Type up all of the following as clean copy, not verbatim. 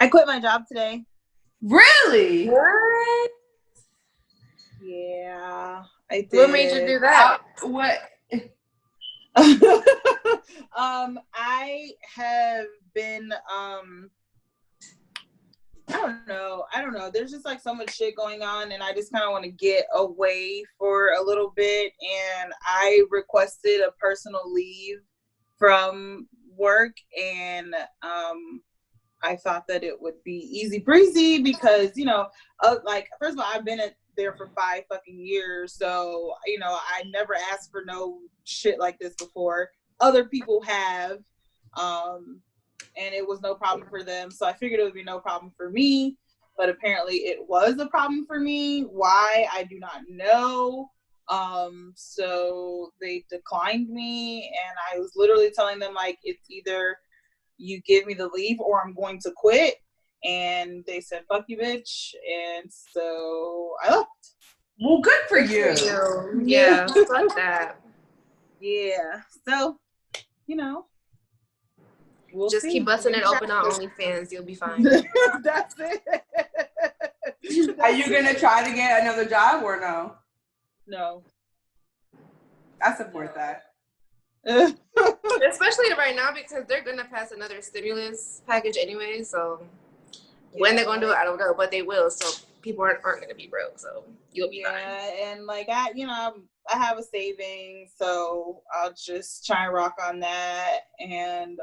I quit my job today. Really? What? Yeah, I did. What made you do that? What? I have been I don't know. There's just like so much shit going on, and I just kind of want to get away for a little bit. And I requested a personal leave from work, and I thought that it would be easy breezy because like first of all, I've been there for 5 fucking years, so I never asked for no shit like this before. Other people have. And it was no problem for them. So I figured it would be no problem for me, but apparently it was a problem for me. Why? I do not know. So they declined me, and I was literally telling them, like, it's either you give me the leave or I'm going to quit. And they said, fuck you, bitch. And so I left. Well, good for you. Yeah, fuck that. Yeah. So, we'll just see. Keep busting it open on OnlyFans. You'll be fine. That's it. Are you gonna try to get another job or no? No. I support that. Especially right now because they're gonna pass another stimulus package anyway. So when they're gonna do it, I don't know, but they will. So people aren't gonna be broke. So you'll be fine. Yeah, and like I have a savings, so I'll just try and rock on that. And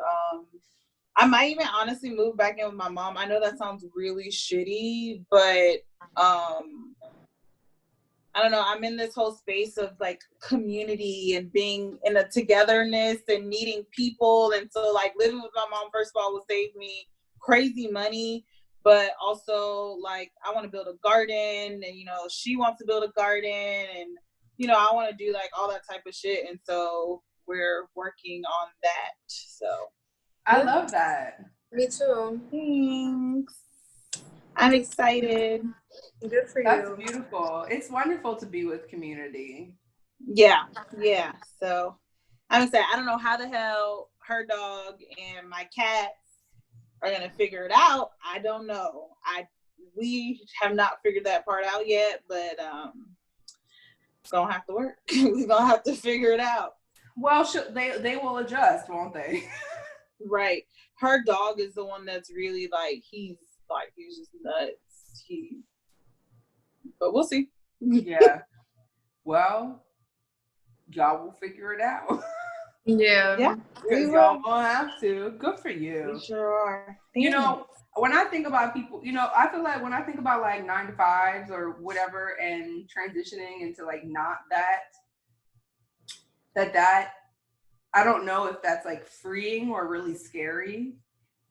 I might even honestly move back in with my mom. I know that sounds really shitty, but I don't know. I'm in this whole space of like community and being in a togetherness and needing people. And so like living with my mom, first of all, will save me crazy money. But also like I want to build a garden, and she wants to build a garden, and I want to do like all that type of shit. And so we're working on that. So I love that. Me too. Thanks. I'm excited. Good for you. That's beautiful. It's wonderful to be with community. Yeah. So I'm excited. I don't know how the hell her dog and my cats are gonna figure it out. I don't know. We have not figured that part out yet, but it's gonna have to work. We're gonna have to figure it out. Well, they will adjust, won't they? Right. Her dog is the one that's really like he's just nuts. But we'll see. Yeah. Well, y'all will figure it out. Yeah. Because y'all won't have to. Good for you. We sure are. When I think about people, I feel like when I think about like 9 to 5s or whatever and transitioning into like not that I don't know if that's like freeing or really scary,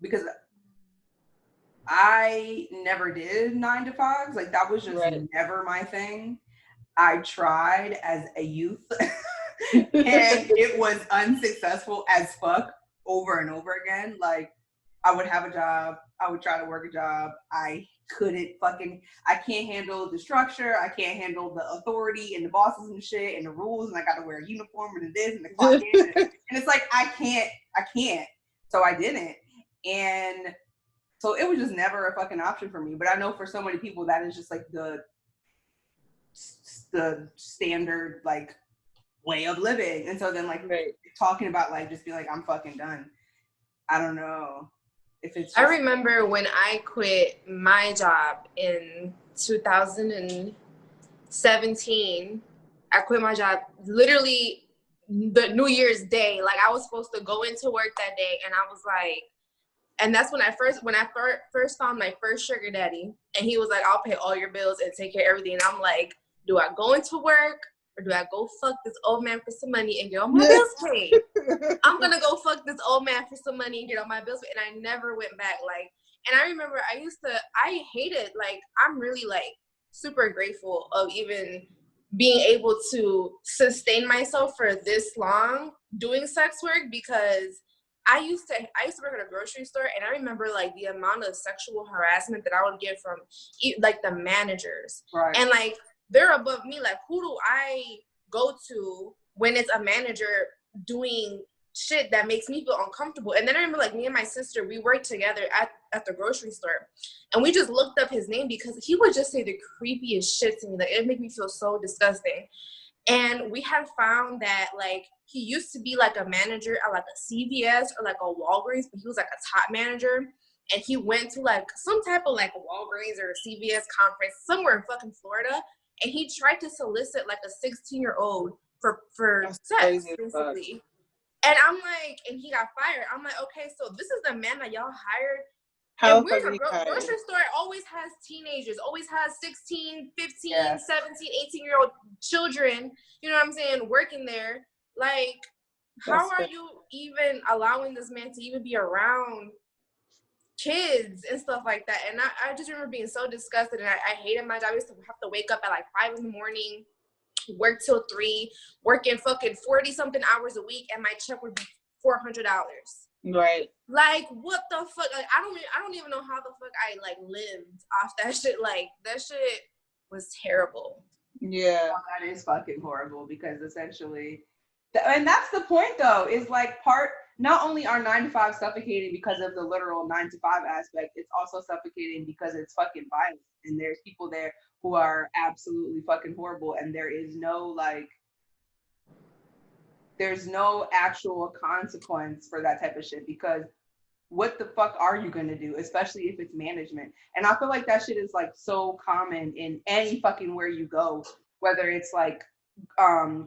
because I never did 9 to 5s. Like that was just never my thing. I tried as a youth and it was unsuccessful as fuck over and over again. Like I would have a job, I would try to work a job. I can't handle the structure. I can't handle the authority and the bosses and shit and the rules, and I got to wear a uniform and this and the clock in. And it's like, I can't. So I didn't. And so it was just never a fucking option for me. But I know for so many people that is just like the standard like way of living. And so then like talking about like just being like, I'm fucking done. I don't know if it's I remember when I quit my job in 2017. I quit my job literally the New Year's Day. Like I was supposed to go into work that day, and I was like, and that's when I first found my first sugar daddy, and he was like, I'll pay all your bills and take care of everything. And I'm like, do I go into work or do I go fuck this old man for some money and get all my bills paid? I'm gonna go fuck this old man for some money and get all my bills paid. And I never went back. Like, and I remember I hated, like, I'm really like super grateful of even being able to sustain myself for this long doing sex work, because I used to work at a grocery store, and I remember like the amount of sexual harassment that I would get from like the managers, and like they're above me. Like, who do I go to when it's a manager doing shit that makes me feel uncomfortable. And then I remember, like, me and my sister, we worked together at the grocery store, and we just looked up his name because he would just say the creepiest shit to me. Like, it made me feel so disgusting. And we had found that, like, he used to be like a manager at like a CVS or like a Walgreens, but he was like a top manager. And he went to like some type of like Walgreens or CVS conference somewhere in fucking Florida. And he tried to solicit like a 16-year-old for sex, basically. And I'm like, and he got fired. I'm like, okay, so this is the man that y'all hired. And we're in a grocery store, always has teenagers, always has 16, 15, 17, 18-year-old children, you know what I'm saying, working there. Like, how are you even allowing this man to even be around kids and stuff like that? And I just remember being so disgusted, and I hated my job. I used to have to wake up at like 5 in the morning, work till 3, working fucking 40-something hours a week, and my check would be $400. Right. Like, what the fuck? Like, I don't even know how the fuck I like lived off that shit. Like, that shit was terrible. Yeah. Oh, that is fucking horrible, because essentially, and that's the point though, is like not only are 9 to 5 suffocating because of the literal 9 to 5 aspect, it's also suffocating because it's fucking violent, and there's people there who are absolutely fucking horrible, and there's no actual consequence for that type of shit, because what the fuck are you gonna do, especially if it's management? And I feel like that shit is like so common in any fucking where you go, whether it's like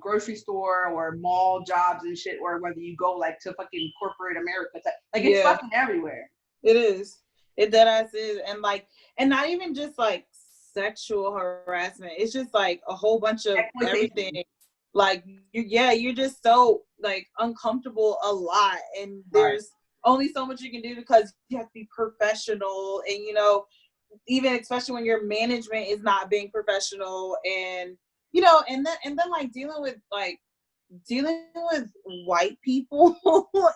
grocery store or mall jobs and shit, or whether you go like to fucking corporate America, like it's fucking everywhere. It is. It deadass is. And like, and not even just like sexual harassment, it's just like a whole bunch of everything. Like, you're just so like uncomfortable a lot, and there's only so much you can do because you have to be professional, and you know, even especially when your management is not being professional, and you know, and then like dealing with white people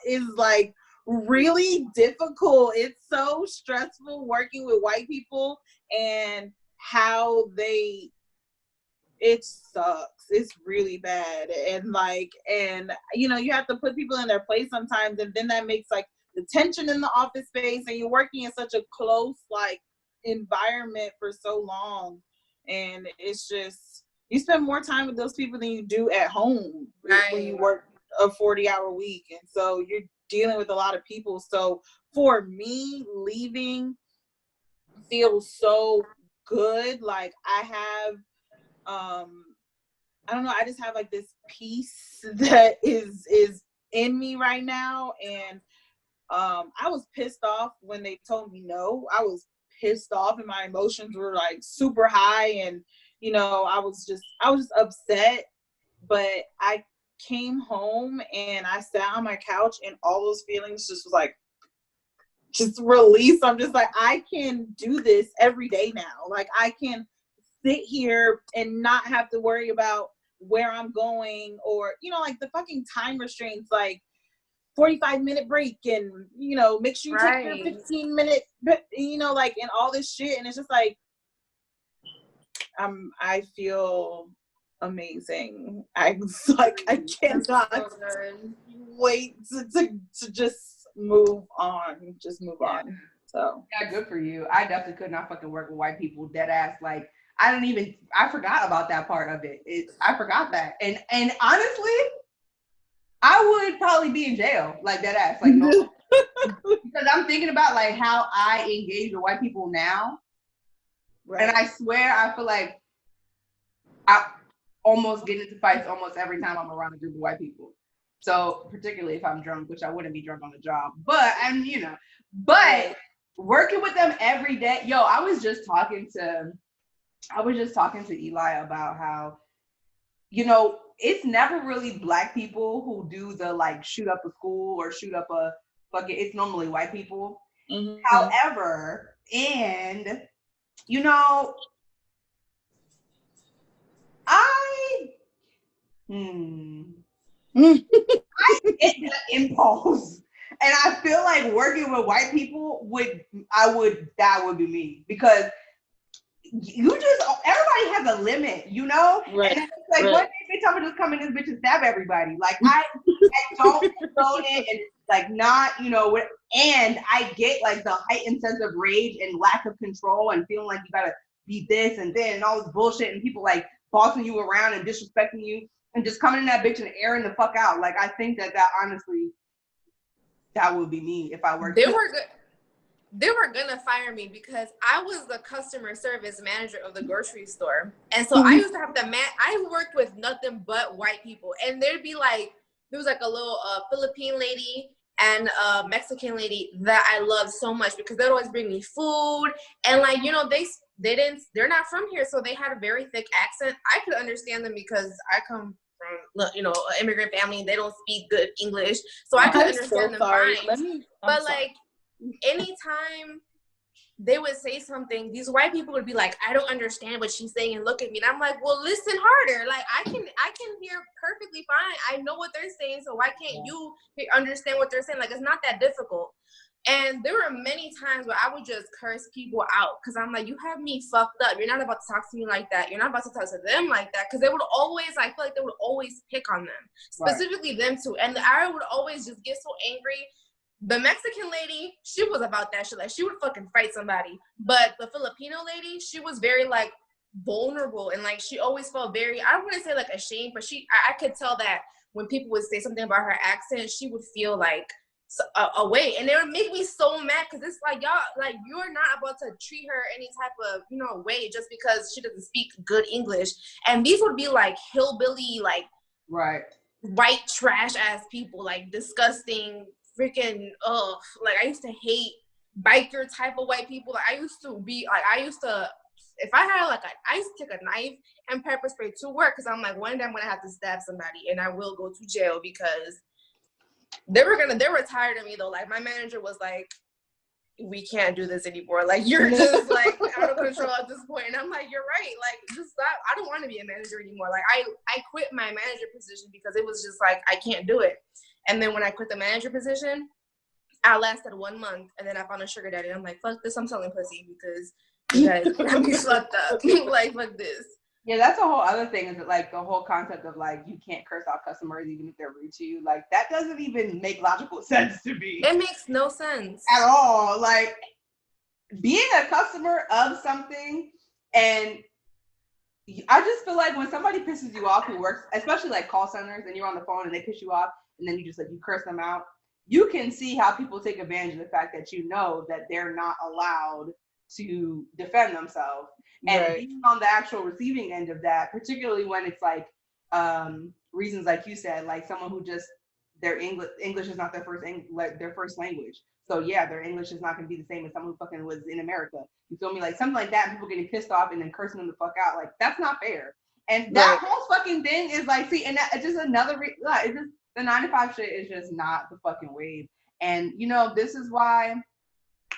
is like really difficult. It's so stressful working with white people, and how it sucks. It's really bad. And like, and you know, you have to put people in their place sometimes, and then that makes like the tension in the office space, and you're working in such a close like environment for so long, and it's just, you spend more time with those people than you do at home when you work a 40-hour week. And so you're dealing with a lot of people. So for me, leaving feels so good. Like, I have I don't know, I just have like this peace that is in me right now. And I was pissed off when they told me no. I was pissed off, and my emotions were like super high, and you know, I was just upset. But I came home and I sat on my couch, and all those feelings just was like, just release. I'm just like, I can do this every day now. Like, I can sit here and not have to worry about where I'm going, or, you know, like the fucking time restraints, like 45-minute break, and, you know, make sure you take your 15-minute, you know, like, and all this shit. And it's just like, I feel amazing. I cannot wait to just move on. So yeah, good for you. I definitely could not fucking work with white people, dead ass. Like, I forgot about that part of it. I forgot that. And honestly, I would probably be in jail, like, dead ass. Like, no. Because I'm thinking about like how I engage with white people now. Right. And I swear, I feel like I almost get into fights almost every time I'm around a group of white people. So particularly if I'm drunk, which I wouldn't be drunk on the job, but working with them every day. Yo, I was just talking to Eli about how, you know, it's never really black people who do the like shoot up a school or shoot up a fucking, it's normally white people. Mm-hmm. However, and you know, I get the impulse, and I feel like working with white people that would be me, because everybody has a limit, you know? Right. And it's like, one day, bitch, I'm gonna just come in this bitch and stab everybody. Like, don't condone it and like not, you know, and I get like the heightened sense of rage and lack of control and feeling like you gotta be this and then and all this bullshit and people like bossing you around and disrespecting you and just coming in that bitch and airing the fuck out. Like I think that honestly, that would be me if I worked. They were gonna fire me because I was the customer service manager of the grocery store, and so I used to have I worked with nothing but white people, and there'd be like there was like a little Philippine lady and a Mexican lady that I loved so much because they'd always bring me food, and like you know they're not from here, so they had a very thick accent. I could understand them because I come from, you know, an immigrant family. They don't speak good English, so I could understand them fine. But like anytime they would say something, these white people would be like, I don't understand what she's saying, and look at me. And I'm like, well, listen harder. Like I can hear perfectly fine. I know what they're saying, so why can't you understand what they're saying? Like it's not that difficult. And there were many times where I would just curse people out because I'm like, you have me fucked up. You're not about to talk to me like that. You're not about to talk to them like that. Because they would always, I feel like they would always pick on them, specifically them too. And I would always just get so angry. The Mexican lady, she was about that shit. Like she would fucking fight somebody. But the Filipino lady, she was very like vulnerable and like she always felt very, I don't want to say like ashamed, but I could tell that when people would say something about her accent, she would feel like away, and it would make me so mad because it's like y'all, like you're not about to treat her any type of, you know, way just because she doesn't speak good English. And these would be like hillbilly, like white trash ass people, like disgusting, freaking like I used to hate biker type of white people. Like I used to if I had like I used to take a knife and pepper spray to work because I'm like, one day I'm gonna have to stab somebody and I will go to jail because they were tired of me though. Like my manager was like, we can't do this anymore. Like you're just like out of control at this point. And I'm like, you're right. Like just stop. I don't want to be a manager anymore. Like I quit my manager position because it was just like, I can't do it. And then when I quit the manager position, I lasted 1 month and then I found a sugar daddy. And I'm like, fuck this, I'm selling pussy because you guys got me fucked up. Like fuck this. Yeah, that's a whole other thing, is that like the whole concept of like you can't curse out customers even if they're rude to you. Like that doesn't even make logical sense to me. It makes no sense at all. Like being a customer of something, and I just feel like when somebody pisses you off who works, especially like call centers, and you're on the phone and they piss you off and then you just like you curse them out, you can see how people take advantage of the fact that you know that they're not allowed to defend themselves. And being on the actual receiving end of that, particularly when it's like reasons like you said, like someone who just their English is not their first language. So yeah, their English is not going to be the same as someone who fucking was in America. You feel me? Like something like that, people getting pissed off and then cursing them the fuck out. Like that's not fair. And that whole fucking thing is like, see, and it's just another. It's just the 9 to 5 shit is just not the fucking wave. And you know, this is why.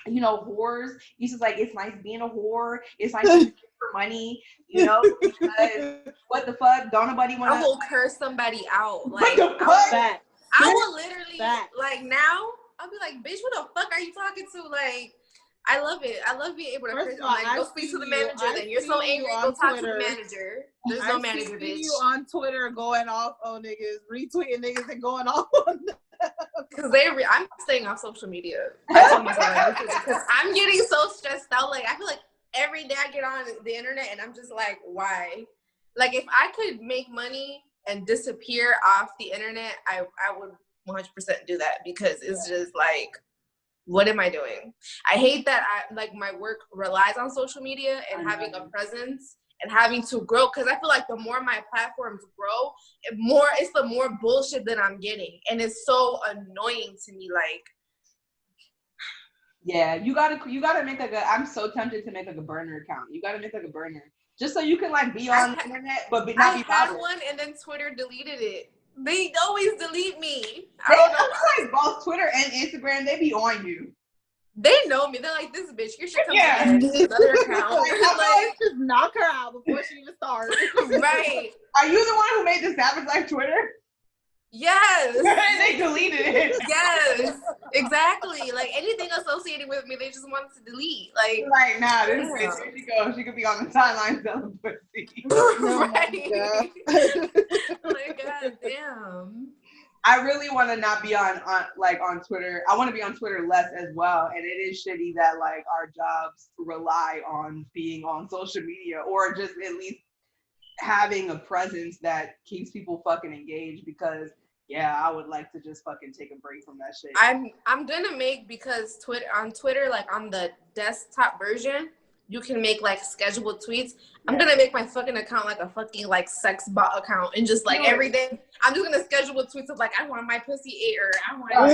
You know, whores. He's just like, it's nice being a whore. It's nice to get for money. You know, because what the fuck? Don't nobody want to. I will curse somebody out. Like, what the fuck? I will literally like now. I'll be like, bitch, what the fuck are you talking to? Like, I love it. I love being able to curse. I'm like, go speak to the manager. Then you're so angry. Go talk to the manager. There's no manager, bitch. You on Twitter going off on niggas, retweeting niggas, and going off on them. Because I'm staying off social media. Because I'm getting so stressed out. Like I feel like every day I get on the internet and I'm just like, why? Like if I could make money and disappear off the internet, I would 100% do that because it's just like, what am I doing? I hate that my work relies on social media and having a presence and having to grow, because I feel like the more my platforms grow, it's the more bullshit that I'm getting, and it's so annoying to me. Like, yeah, you gotta make like I'm so tempted to make like a burner account. You gotta make like a burner just so you can like be on the internet, but not be bothered. I had one, and then Twitter deleted it. They always delete me. I don't know. Like both Twitter and Instagram, they be on you. They know me. They're like, this bitch, you should come to another account. Like, just knock her out before she even starts. Right. Are you the one who made the Savage Life Twitter? Yes. They deleted it. Yes. Exactly. Like anything associated with me, they just wanted to delete. Like, right now, this bitch, here she goes. She could be on the sidelines selling pussy. Right. Like, god damn. I really want to not be on Twitter. I want to be on Twitter less as well. And it is shitty that like our jobs rely on being on social media or just at least having a presence that keeps people fucking engaged because yeah, I would like to just fucking take a break from that shit. I'm gonna make, because Twitter, like on the desktop version, you can make like scheduled tweets. I'm gonna make my fucking account like a fucking like sex bot account and just like every day I'm just gonna schedule tweets of like I want my pussy ate or I want my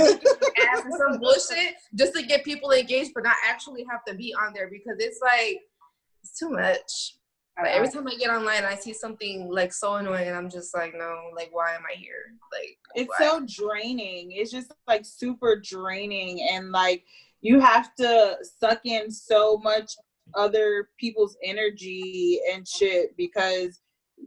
ass and some bullshit just to get people engaged, but not actually have to be on there because it's like it's too much. Like every time I get online, I see something like so annoying, and I'm just like, no, like why am I here? Like it's so draining. It's just like super draining, and like you have to suck in so much other people's energy and shit because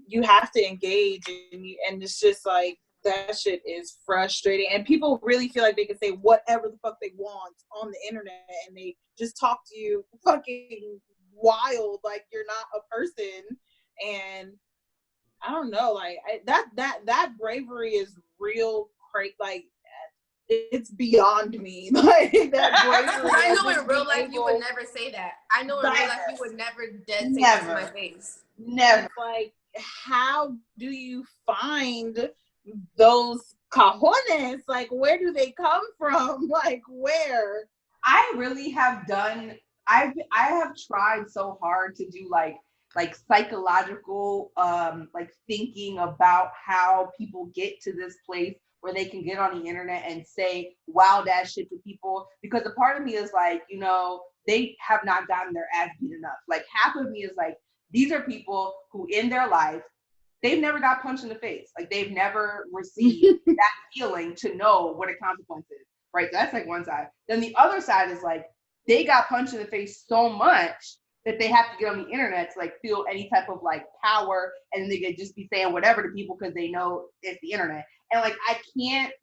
you have to engage, and it's just like that shit is frustrating. And people really feel like they can say whatever the fuck they want on the internet, and they just talk to you fucking wild like you're not a person. And I don't know, like that bravery is real crazy. Like it's beyond me. Like that bravery. I know in real life you would never say that. I know in real life you would never dead say that to my face. Never. Like how do you find those cojones? Like where do they come from? Like where? I really have done. I have tried so hard to do like psychological like thinking about how people get to this place where they can get on the internet and say wild ass shit to people, because a part of me is like, you know, they have not gotten their ass beat enough. Like half of me is like, these are people who in their life they've never got punched in the face. Like they've never received that feeling to know what a consequence is. Right. So that's like one side. Then the other side is like they got punched in the face so much that they have to get on the internet to like feel any type of like power, and then they could just be saying whatever to people because they know it's the internet. And like I can't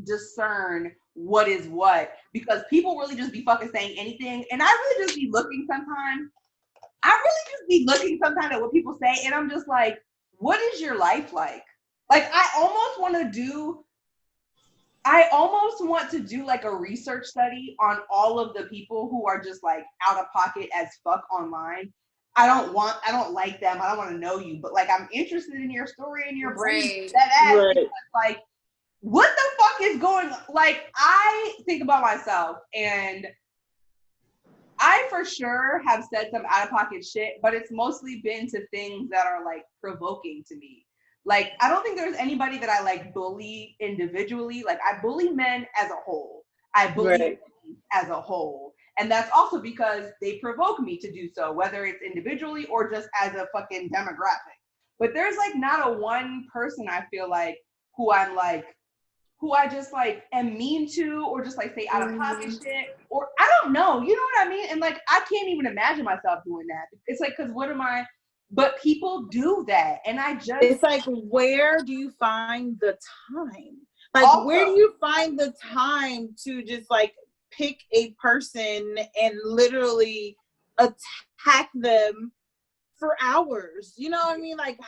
discern what is what because people really just be fucking saying anything. And I really just be looking sometimes. At what people say, and I'm just like, what is your life like? Like I almost want to do like a research study on all of the people who are just like out of pocket as fuck online. I don't like them. I don't want to know you, but like I'm interested in your story and your brain. That ass, because, like, what the fuck is going on? Like, I think about myself, and I for sure have said some out of pocket shit, but it's mostly been to things that are like provoking to me. Like, I don't think there's anybody that I like bully individually. Like, I bully men as a whole. I bully women as a whole. And that's also because they provoke me to do so, whether it's individually or just as a fucking demographic. But there's like not a one person I feel like who I just like am mean to, or just like say out of pocket shit, or I don't know, you know what I mean? And like, I can't even imagine myself doing that. It's like, cause but people do that. And it's like, where do you find the time? Like, also, where do you find the time to just like pick a person and literally attack them for hours? You know what I mean? Like,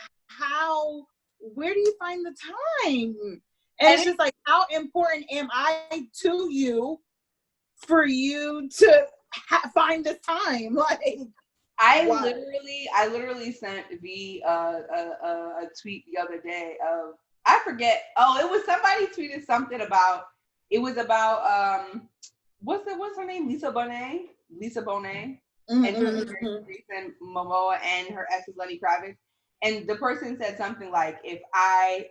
where do you find the time? And it's just like, how important am I to you for you to find this time? Like, I literally sent V a tweet the other day of, I forget. Oh, it was somebody tweeted something about, it was about what's her name? Lisa Bonet. Mm-hmm, and recent Momoa and her ex is Lenny Kravitz. And the person said something like, if I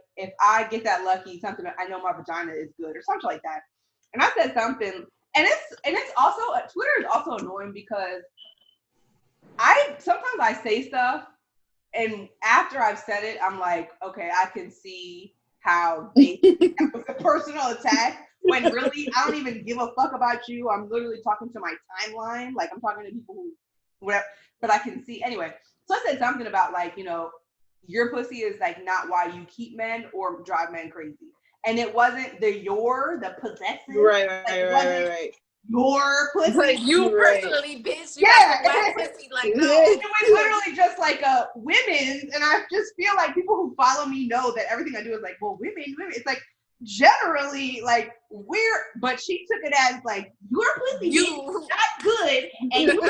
get that lucky, something, I know my vagina is good, or something like that. And I said something, and it's also, Twitter is also annoying because sometimes I say stuff, and after I've said it, I'm like, okay, I can see how that was a personal attack, when really I don't even give a fuck about you. I'm literally talking to my timeline, like I'm talking to people who, whatever, but I can see anyway. So I said something about like, you know, your pussy is like not why you keep men or drive men crazy. And it wasn't the possessive. Right. your pussy. Like you personally, bitch. You Yeah. got some wet pussy. Like no. It was literally just like women's, and I just feel like people who follow me know that everything I do is like, well, women. It's like generally like we're, but she took it as like your pussy is not good, and you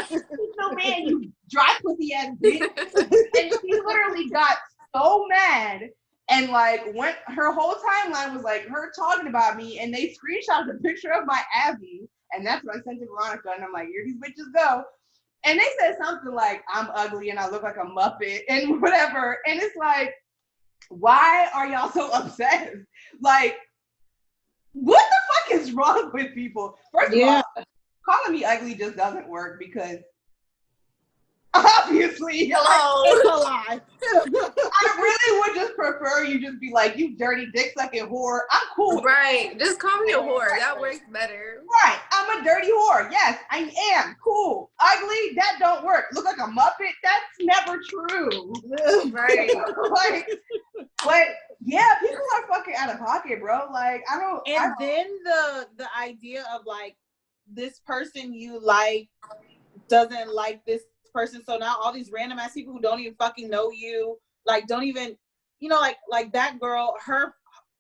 no man, you dry pussy ass bitch. And she literally got so mad. And like went her whole timeline was like her talking about me, and they screenshot the picture of my Abby, and that's what I sent to Veronica, and I'm like, here these bitches go. And they said something like, I'm ugly and I look like a Muppet and whatever. And it's like, why are y'all so obsessed? Like, what the fuck is wrong with people? First of all, calling me ugly just doesn't work because obviously, it's a lie. I really would just prefer you just be like, you dirty dick sucking whore. I'm cool. Right. Just call me a whore. That works better. Right. I'm a dirty whore. Yes, I am. Cool. Ugly, that don't work. Look like a Muppet, that's never true. Right. Like, but yeah, people are fucking out of pocket, bro. Like, then the idea of like this person you like doesn't like this person, so now all these random ass people who don't even fucking know you, like don't even, you know, like that girl, her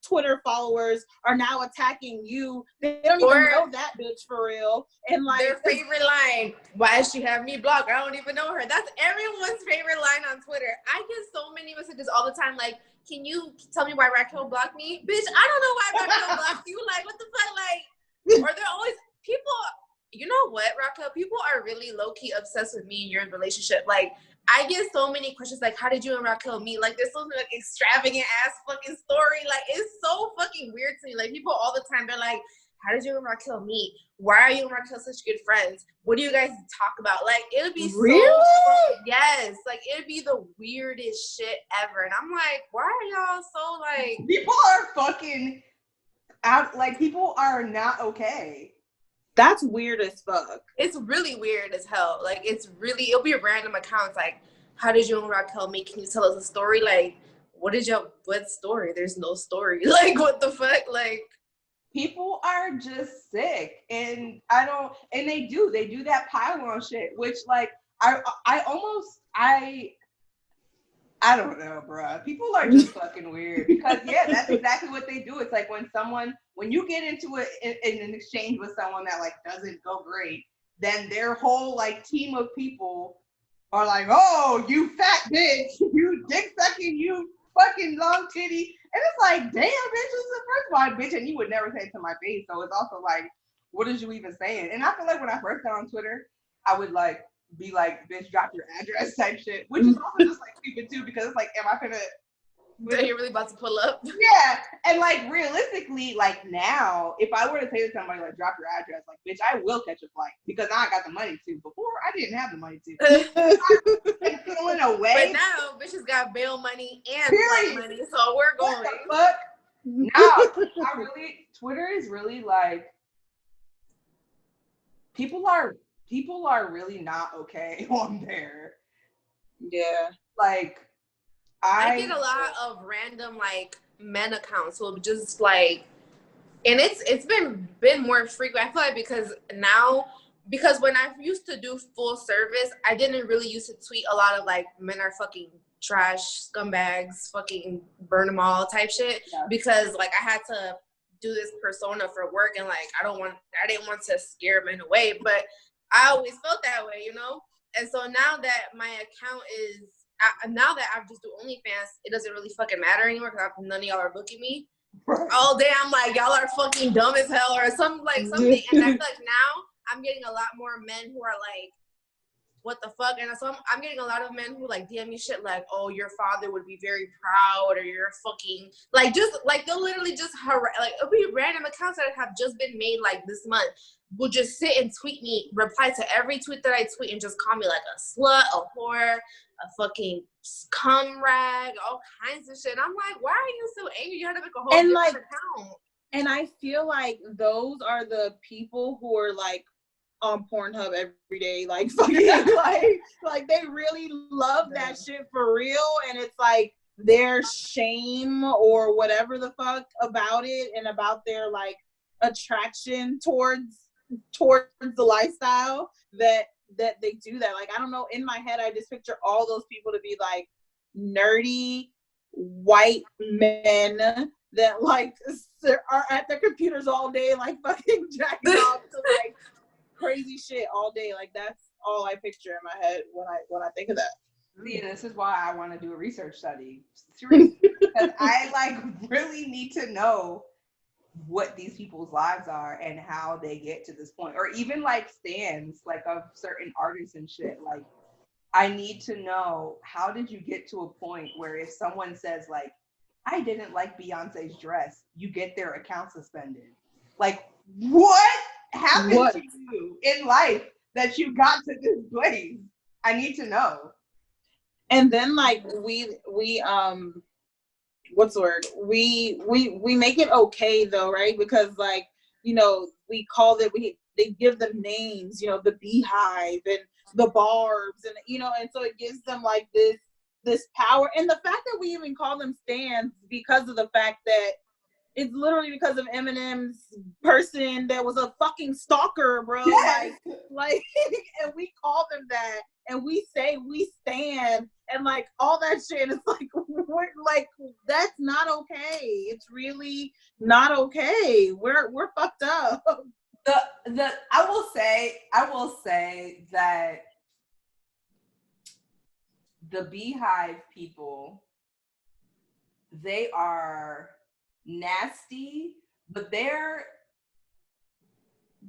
Twitter followers are now attacking you. They don't even know that bitch for real. And like their favorite line, why does she have me blocked? I don't even know her. That's everyone's favorite line on Twitter. I get so many messages all the time like, can you tell me why Raquel blocked me? Bitch, I don't know why Raquel blocked you. Like, what the fuck? Like, or they're always people. You know what, Raquel? People are really low-key obsessed with me and your relationship. Like, I get so many questions like, how did you and Raquel meet? Like, there's something like extravagant ass fucking story. Like, it's so fucking weird to me. Like, people all the time, they're like, how did you and Raquel meet? Why are you and Raquel such good friends? What do you guys talk about? Like, it would be yes. Like, it'd be the weirdest shit ever. And I'm like, why are y'all so like... People are fucking out. Like, people are not okay. That's weird as fuck. It's really weird as hell. Like, it'll be random accounts like, how did you and Raquel meet? Can you tell us a story? Like, what story? There's no story. Like, what the fuck? Like, people are just sick. And they do that pile on shit, which like, I don't know, bruh. People are just fucking weird because that's exactly what they do. It's like when you get into an exchange with someone that like doesn't go great, then their whole like team of people are like, oh, you fat bitch, you dick sucking, you fucking long titty. And it's like, damn, bitch, this is the first one, bitch, and you would never say it to my face. So it's also like, what is you even saying? And I feel like when I first got on Twitter, I would like be like, bitch, drop your address type shit, which is also just like stupid too, because it's like, am I gonna... Are you really about to pull up? Yeah, and like realistically, like now, if I were to say to somebody like, drop your address, like, bitch, I will catch a flight because now I got the money to. Before, I didn't have the money to. I'm feeling away. But now, bitches got bail money and flight money, so we're going. What the fuck? No, Twitter is really like, people are really not okay on there. Yeah. Like, I get a lot of random like men accounts who just like, and it's been more frequent. I feel like because when I used to do full service, I didn't really used to tweet a lot of like men are fucking trash, scumbags, fucking burn them all type shit, because like I had to do this persona for work, and like I didn't want to scare men away, but I always felt that way, you know? And so now that my account is, now that I just do OnlyFans, it doesn't really fucking matter anymore because none of y'all are booking me. All day I'm like, y'all are fucking dumb as hell or something. And I feel like now I'm getting a lot more men who are like, what the fuck? And so I'm getting a lot of men who like DM me shit like, oh, your father would be very proud, or you're fucking, like, just like they'll literally just like, it'll be random accounts that have just been made like this month will just sit and tweet me, reply to every tweet that I tweet, and just call me like a slut, a whore, a fucking cum rag, all kinds of shit. And I'm like, why are you so angry? You had to make a whole different account. And I feel like those are the people who are like on Pornhub every day, like fucking like they really love that shit for real, and it's like their shame or whatever the fuck about it and about their like attraction towards towards the lifestyle that they do that. Like, I don't know, in my head, I just picture all those people to be like nerdy white men that like are at their computers all day, like fucking jacking off to like crazy shit all day. Like, that's all I picture in my head when I think of that. See, this is why I want to do a research study. Seriously, because I like really need to know what these people's lives are and how they get to this point, or even like stands like of certain artists and shit. Like, I need to know, how did you get to a point where if someone says like, I didn't like Beyonce's dress, you get their account suspended? Like, what happened to you in life that you got to this place? I need to know. And then like we what's the word? We make it okay though, right? Because like, you know, we call it, they give them names, you know, the Beehive and the Barbs, and you know, and so it gives them like this power. And the fact that we even call them stans because of the fact that it's literally because of Eminem's person that was a fucking stalker, bro. Yes. Like, and we call them that, and we say we stand, and like all that shit. It's like, we're like, that's not okay. It's really not okay. We're fucked up. I will say that the Beehive people, they are nasty, but they're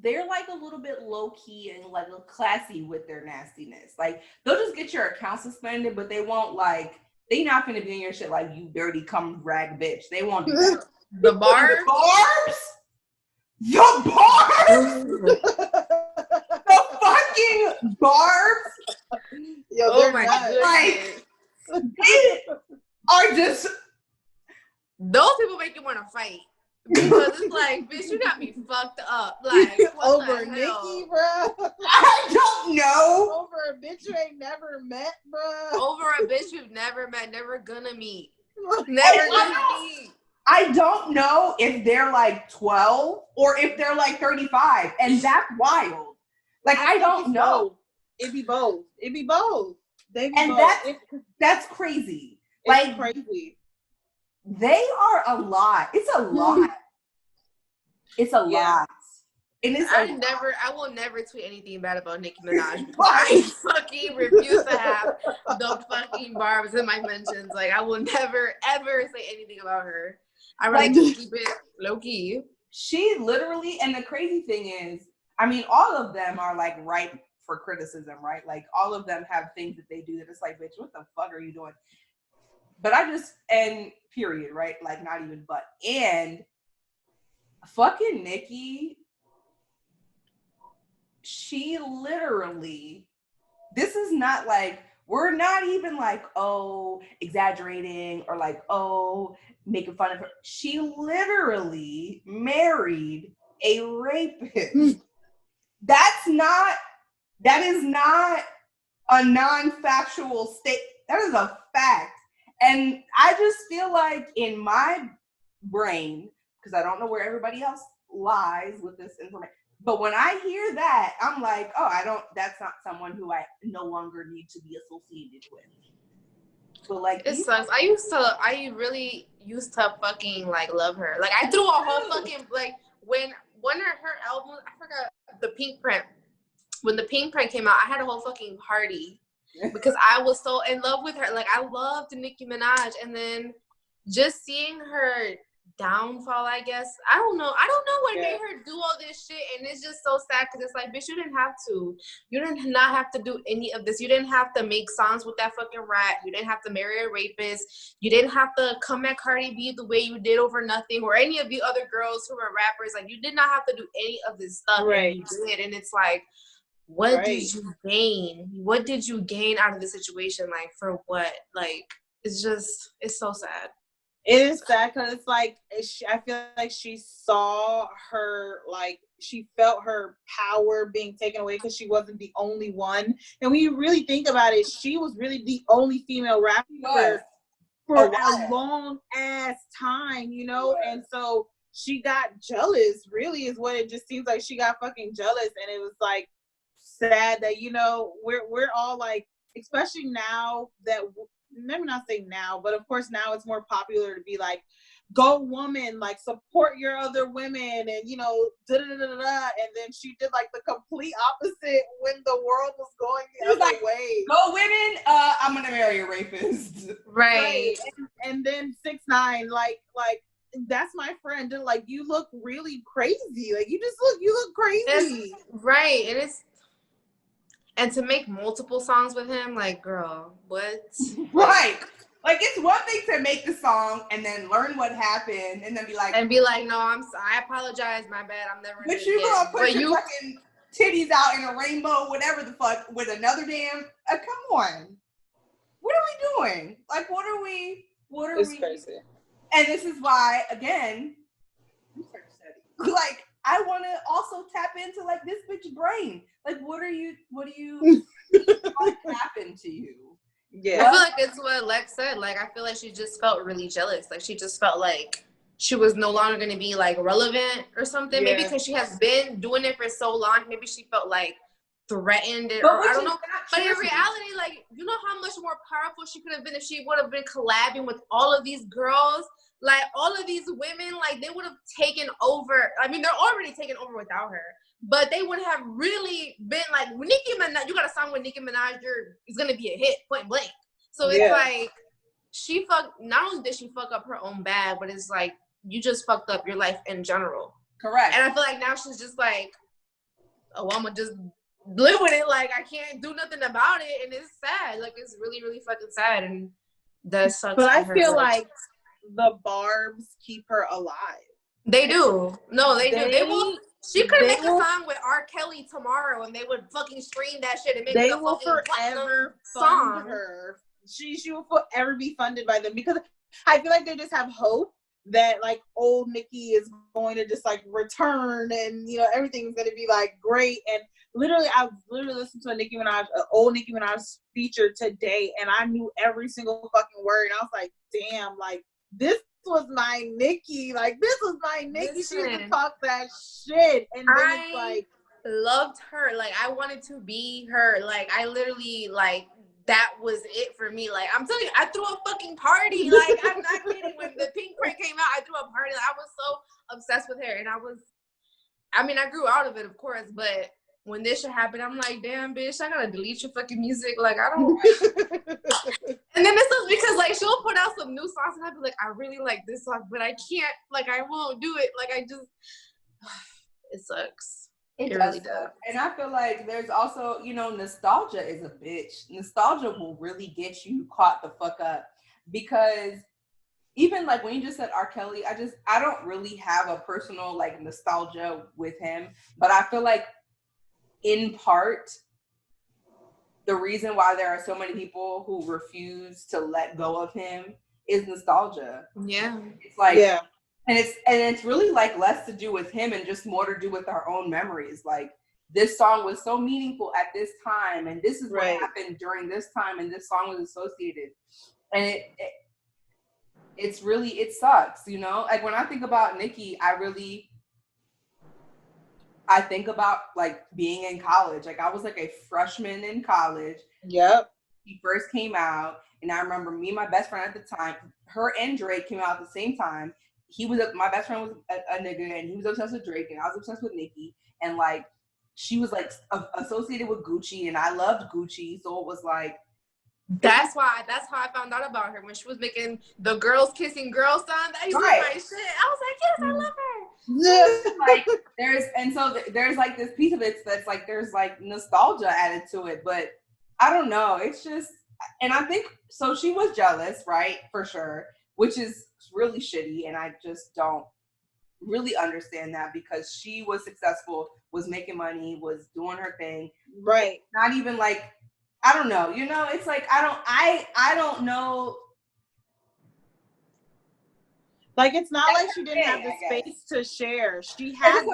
like a little bit low key and like classy with their nastiness. Like, they'll just get your account suspended, but they won't like, they not gonna be in your shit like, you dirty cum rag bitch. They won't do that. The Barbs? The Barbs? The fucking Barbs? Yo, oh my goodness. Like, they are just, those people make you want to fight. Because it's like, bitch, you got me fucked up. Like, what over the hell? Nikki, bro. I don't know. Over a bitch you ain't never met, bro. Over a bitch you've never met, never gonna meet. Never gonna meet. I don't know if they're like 12 or if they're like 35, and that's wild. Like, I don't know. It'd be both. It'd be both. They be And both. that's crazy. It's Like, crazy. they are a lot. It's a lot. It's a lot. And it's I will never tweet anything bad about Nicki Minaj. I fucking refuse to have the fucking Barbs in my mentions. Like, I will never ever say anything about her. I rather just keep it low key. She literally, and the crazy thing is, I mean, all of them are like ripe for criticism, right? Like, all of them have things that they do that it's like, bitch, what the fuck are you doing? But and period, right? Like, not even but. And fucking Nicki, she literally, this is not like, we're not even like, oh, exaggerating or like, oh, making fun of her. She literally married a rapist. That is not a non-factual state. That is a fact. And I just feel like in my brain, because I don't know where everybody else lies with this information, but when I hear that, I'm like, oh, that's not someone who I no longer need to be associated with. So like, it sucks. I really used to fucking like love her. Like, I threw a whole fucking, like, when one of her albums, I forgot, the Pink Print. When the Pink Print came out, I had a whole fucking party because I was so in love with her. Like, I loved Nicki Minaj, and then just seeing her downfall, I guess. I don't know what made her do all this shit, and it's just so sad because it's like, bitch, you didn't have to. You did not have to do any of this. You didn't have to make songs with that fucking rat. You didn't have to marry a rapist. You didn't have to come at Cardi B the way you did over Nothing, or any of the other girls who were rappers. Like, you did not have to do any of this stuff, right? And you did, and it's like, what did you gain? What did you gain out of the situation? Like, for what? Like, it's so sad. It is sad because it's like, I feel like she saw her, like, she felt her power being taken away because she wasn't the only one. And when you really think about it, she was really the only female rapper for a long ass time, you know? And so she got jealous, really, is what it just seems like. She got fucking jealous, and it was like sad that, you know, we're all like, especially now that, let me not say now, but of course now it's more popular to be like, go woman, like support your other women, and you know, da da da da da. And then she did like the complete opposite when the world was going the other way. Go women, I'm gonna marry a rapist. Right. And then 6ix9ine, like that's my friend. They're like, you look really crazy. Like you look crazy. Right. And to make multiple songs with him, like, girl, what? Right. Like, it's one thing to make the song and then learn what happened and then be like, no, I apologize, my bad, I'm never but you gonna put your fucking titties out in a rainbow, whatever the fuck, with another damn, come on. What are we doing? Like, what are we? It's crazy. And this is why, again, like, I want to also tap into like this bitch brain. Like, what do you what happened to you? Yeah. I feel like it's what Lex said. Like, I feel like she just felt really jealous. Like, she just felt like she was no longer going to be like relevant or something. Yeah. Maybe because she has been doing it for so long. Maybe she felt like threatened, or I don't know. But in reality, like, you know how much more powerful she could have been if she would have been collabing with all of these girls. Like, all of these women, like, they would have taken over. I mean, they're already taken over without her. But they would have really been like, Nicki Minaj, you got a song with Nicki Minaj, it's going to be a hit, point blank. So it's like, not only did she fuck up her own bag, but it's like, you just fucked up your life in general. Correct. And I feel like now she's just like, oh, I'm going to just live with it. Like, I can't do nothing about it. And it's sad. Like, it's really, really fucking sad. And that sucks. But I feel like the Barbs keep her alive. They do. No, they do. They will. She could make a song with R. Kelly tomorrow, and they would fucking stream that shit and make it a will forever fund her. She will forever be funded by them, because I feel like they just have hope that like old Nicki is going to just like return, and you know, everything's going to be like great. And literally, I listened to an old Nicki Minaj feature today, and I knew every single fucking word. And I was like, damn, like this was my Nicki. Like, this was my Nicki. She used to talk that shit. And then it's like, loved her. Like, I wanted to be her. Like, I literally, like, that was it for me. Like, I'm telling you, I threw a fucking party. Like, I'm not kidding. When the Pink Print came out, I threw a party. Like, I was so obsessed with her. And I grew out of it, of course, but when this shit happened, I'm like, damn, bitch, I gotta delete your fucking music. Like, I don't. And then this is because, like, she'll put out some new songs, and I'll be like, I really like this song, but I can't. Like, I won't do it. Like, I just, it sucks. It really does. And I feel like there's also, you know, nostalgia is a bitch. Nostalgia will really get you caught the fuck up, because even like when you just said R. Kelly, I don't really have a personal like nostalgia with him, but I feel like in part, the reason why there are so many people who refuse to let go of him is nostalgia. Yeah. It's like, yeah. And it's really like less to do with him and just more to do with our own memories. Like, this song was so meaningful at this time, and this is what happened during this time, and this song was associated. And it's really, it sucks, you know? Like, when I think about Nicki, I think about like being in college. Like, I was like a freshman in college. Yep. He first came out, and I remember me and my best friend at the time, her and Drake came out at the same time. My best friend was a nigga, and he was obsessed with Drake, and I was obsessed with Nicki. And like, she was like associated with Gucci, and I loved Gucci, so it was like. That's how I found out about her, when she was making the girls kissing girls song. That used to be my shit. I was like, yes, I love her. Like, there's like this piece of it that's like, there's like nostalgia added to it, but I don't know. It's just, and I think so. She was jealous, right? For sure, which is really shitty, and I just don't really understand that, because she was successful, was making money, was doing her thing, right? Not even like, I don't know, you know, it's like, I don't know. Like, it's not like she didn't have the space to share. She had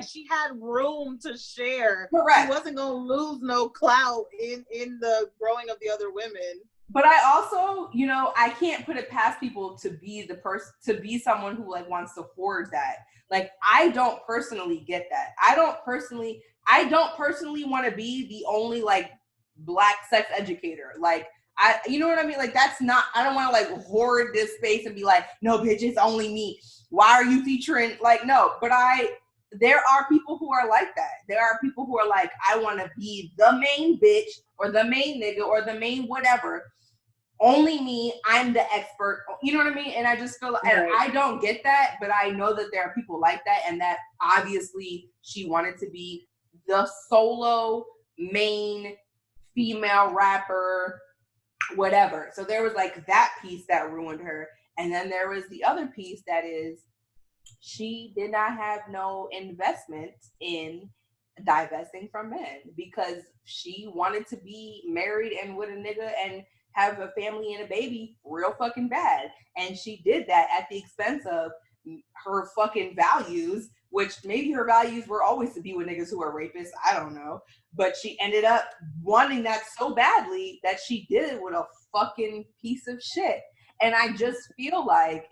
she had room to share. Correct. She wasn't gonna lose no clout in the growing of the other women. But I also, you know, I can't put it past people to be the person, to be someone who like wants to hoard that. Like, I don't personally get that. I don't personally want to be the only like Black sex educator. Like, you know what I mean? Like, that's not, I don't want to like hoard this space and be like, no, bitch, it's only me. Why are you featuring? Like, no, but there are people who are like that. There are people who are like, I want to be the main bitch or the main nigga or the main whatever. Only me, I'm the expert. You know what I mean? And I just feel like, and I don't get that, but I know that there are people like that, and that obviously she wanted to be the solo main female rapper, whatever. So there was like that piece that ruined her. And then there was the other piece that is, she did not have no investment in divesting from men because she wanted to be married and with a nigga and have a family and a baby real fucking bad. And she did that at the expense of her fucking values, which maybe her values were always to be with niggas who are rapists. I don't know. But she ended up wanting that so badly that she did it with a fucking piece of shit. And I just feel like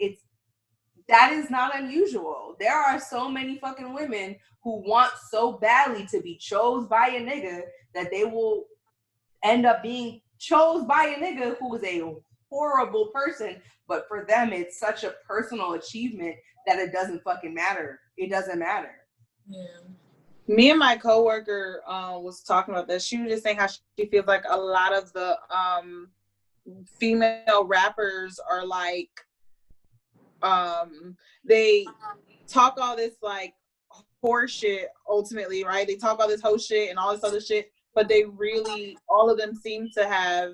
that is not unusual. There are so many fucking women who want so badly to be chose by a nigga that they will end up being chose by a nigga who is a horrible person, but for them it's such a personal achievement that it doesn't fucking matter. It doesn't matter. Yeah. Me and my coworker was talking about this. She was just saying how she feels like a lot of the female rappers are like, they talk all this like horse shit ultimately, right? They talk all this whole shit and all this other shit, but they really, all of them seem to have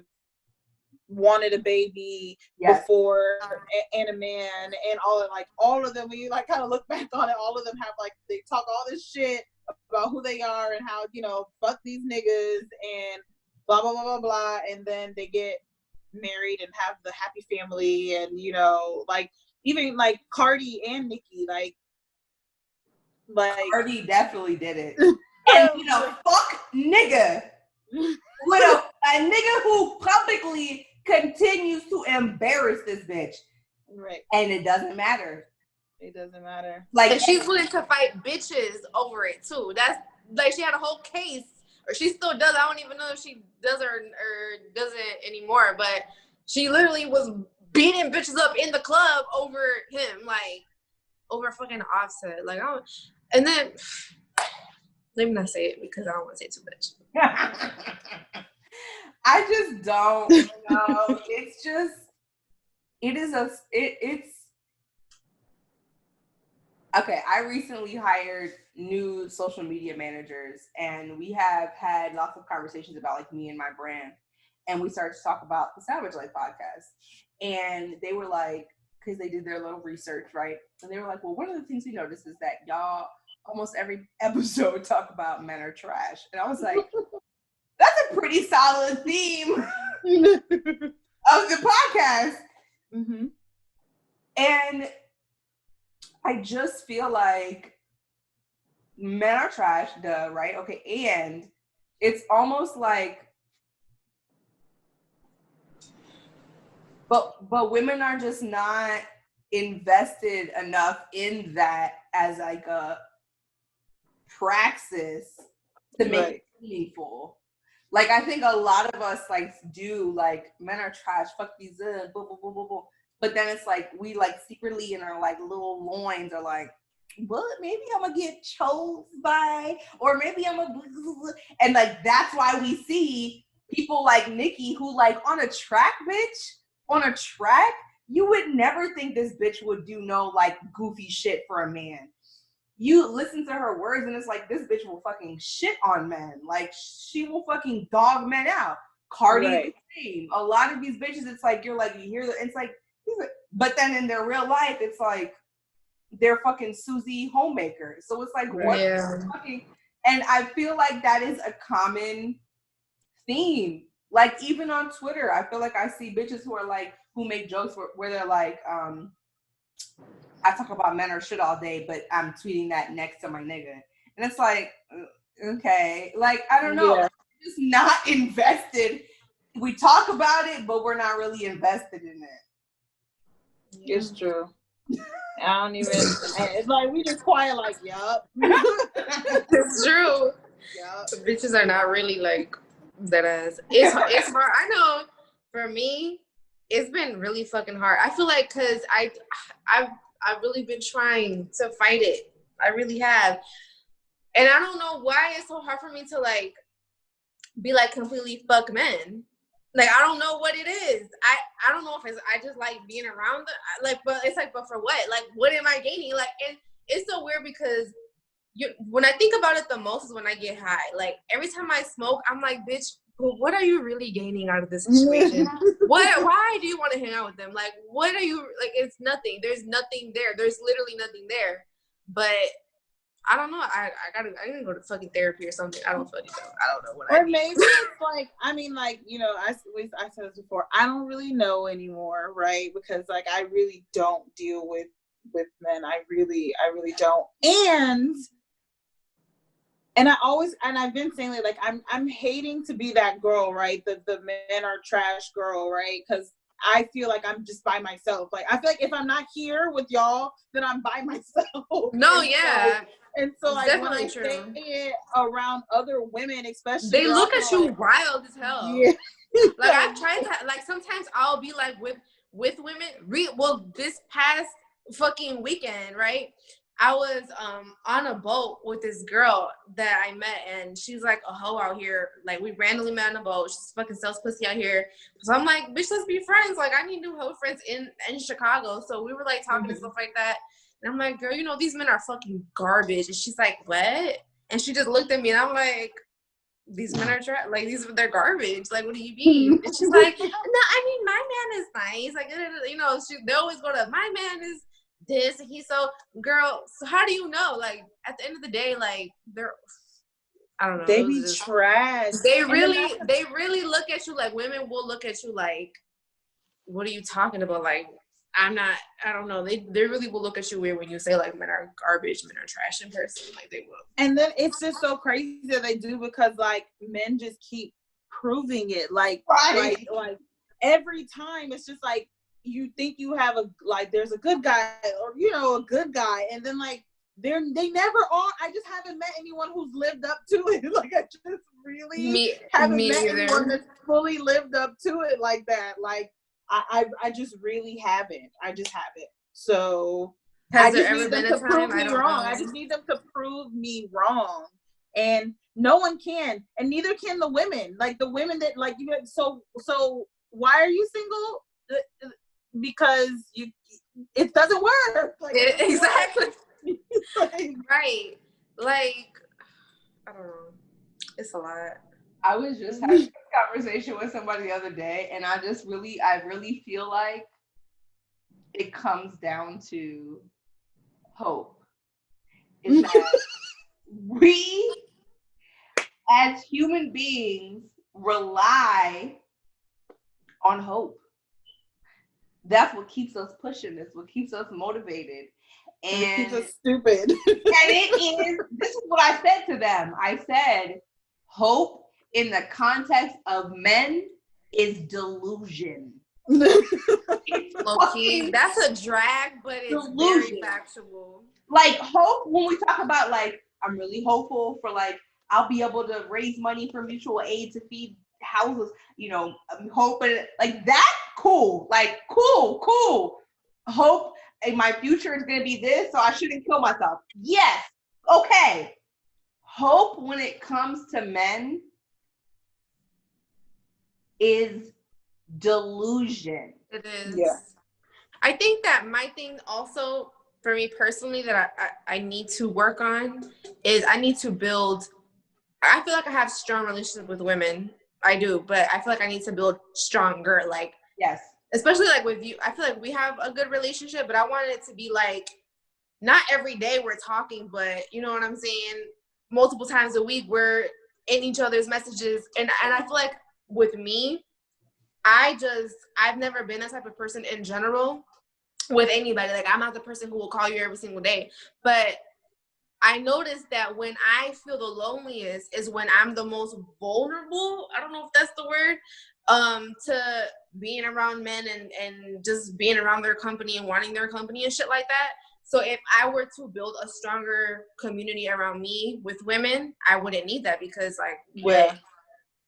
wanted a baby before and a man, and all of them, when you like kind of look back on it, all of them have like, they talk all this shit about who they are and how, you know, fuck these niggas and blah blah blah blah blah, and then they get married and have the happy family, and you know, like even like Cardi and Nicki, like Cardi definitely did it. And you know, fuck nigga with a nigga who publicly continues to embarrass this bitch. Right. And it doesn't matter. It doesn't matter. Like, and she's willing to fight bitches over it too. That's like, she had a whole case, or she still does. I don't even know if she does or doesn't anymore, but she literally was beating bitches up in the club over him, like over fucking Offset. Like, and then let me not say it because I don't want to say too much. I just don't know. It's just, it's okay. I recently hired new social media managers, and we have had lots of conversations about like me and my brand. And we started to talk about the Savage Life podcast. And they were like, because they did their little research, right? And they were like, well, one of the things we noticed is that y'all almost every episode talk about men are trash. And I was like, that's a pretty solid theme of the podcast. Mm-hmm. And I just feel like men are trash, duh, right? Okay, and it's almost like, but women are just not invested enough in that as like a praxis to make it meaningful. Like, I think a lot of us like do like, men are trash, fuck these, blah, blah, blah, blah, blah. But then it's like, we like secretly in our like little loins are like, but maybe I'm gonna get chose by, or maybe I'm gonna, and like, that's why we see people like Nicki who like on a track, you would never think this bitch would do no like goofy shit for a man. You listen to her words and it's like, this bitch will fucking shit on men. Like, she will fucking dog men out. Cardi the same. A lot of these bitches, it's like, you're like, you hear it's like, but then in their real life, it's like, they're fucking Susie homemaker. So it's like, what fucking, and I feel like that is a common theme. Like, even on Twitter, I feel like I see bitches who are like, who make jokes where they're like, I talk about men or shit all day, but I'm tweeting that next to my nigga. And it's like, okay. Like, I don't know. Yeah. I'm just not invested we talk about it, but we're not really invested in it. It's true. I don't even. It's like we just quiet, like, yup. It's true. Yup. Bitches are not really like that ass. It's hard. I know. For me, it's been really fucking hard. I feel like because I've really been trying to fight it. I really have, and I don't know why it's so hard for me to like be like completely fuck men. Like, I don't know what it is. I don't know if it's, I just like being around like, but it's like, but for what? Like, what am I gaining? Like, and it's so weird because when I think about it the most is when I get high. Like, every time I smoke, I'm like, bitch, well, what are you really gaining out of this situation? Why do you want to hang out with them? Like, what are you, like, it's nothing. There's nothing there. There's literally nothing there. But I don't know. I gotta go to fucking therapy or something. I don't fucking know. I don't know what I need. Maybe it's like, I mean, like, you know, I said this before. I don't really know anymore, right? Because like I really don't deal with men. I really don't. And I've been saying like I'm hating to be that girl, right? The men are trash girl, right? Because I feel like I'm just by myself. Like I feel like if I'm not here with y'all, then I'm by myself. No, yeah. And so like definitely when I say it around other women, especially, they look at you like, wild as hell. Yeah. Like I've tried to, like sometimes I'll be like with women. Well, this past fucking weekend, right? I was on a boat with this girl that I met, and she's like a hoe out here. Like we randomly met on a boat. She's fucking sells pussy out here. So I'm like, bitch, let's be friends. Like I need new hoe friends in Chicago. So we were like talking and stuff like that. And I'm like, girl, you know, these men are fucking garbage. And she's like, what? And she just looked at me and I'm like, these men are like, they're garbage. Like, what do you mean? And she's like, no, I mean, my man is nice. Like, you know, they always go to, my man is this and he's so, girl, so how do you know? Like, at the end of the day, like, they're, I don't know. They be trash. They really look at you like, women will look at you like, what are you talking about? Like, I don't know. They really will look at you weird when you say like men are garbage, men are trash in person. Like they will. And then it's just so crazy that they do because like men just keep proving it. Like every time it's just like you think you have there's a good guy or you know a good guy, and then like they never are. I just haven't met anyone who's lived up to it. Like I just really haven't met anyone that's fully lived up to it like that. Like. I just really haven't. I just haven't. So has there ever been a time? I don't know. I just need them to prove me wrong, and no one can, and neither can the women. Like the women that like you. So why are you single? Because it doesn't work. Like, exactly. Right. Like I don't know. It's a lot. I was just having this conversation with somebody the other day, and I really feel like it comes down to hope. Is that we, as human beings, rely on hope. That's what keeps us pushing. That's what keeps us motivated. And it keeps us stupid. And this is what I said to them. I said, hope in the context of men is delusion. Low-key, that's a drag, but it's delusion. Very factual. Like hope, when we talk about like, I'm really hopeful for like, I'll be able to raise money for mutual aid to feed houses, you know, I'm hoping like that, cool. Like cool. Hope in my future is going to be this, so I shouldn't kill myself. Yes. Okay. Hope when it comes to men is delusion. It is. Yeah. I think that my thing also for me personally that I need to work on is I need to build, I feel like I have strong relationships with women. I do, but I feel like I need to build stronger, like, yes, especially like with you. I feel like we have a good relationship, but I want it to be like, not every day we're talking, but you know what I'm saying? Multiple times a week we're in each other's messages. And I feel like with me, I've never been that type of person in general with anybody. Like I'm not the person who will call you every single day, but I noticed that when I feel the loneliest is when I'm the most vulnerable. I don't know if that's the word. To being around men and just being around their company and wanting their company and shit like that. So if I were to build a stronger community around me with women, I wouldn't need that because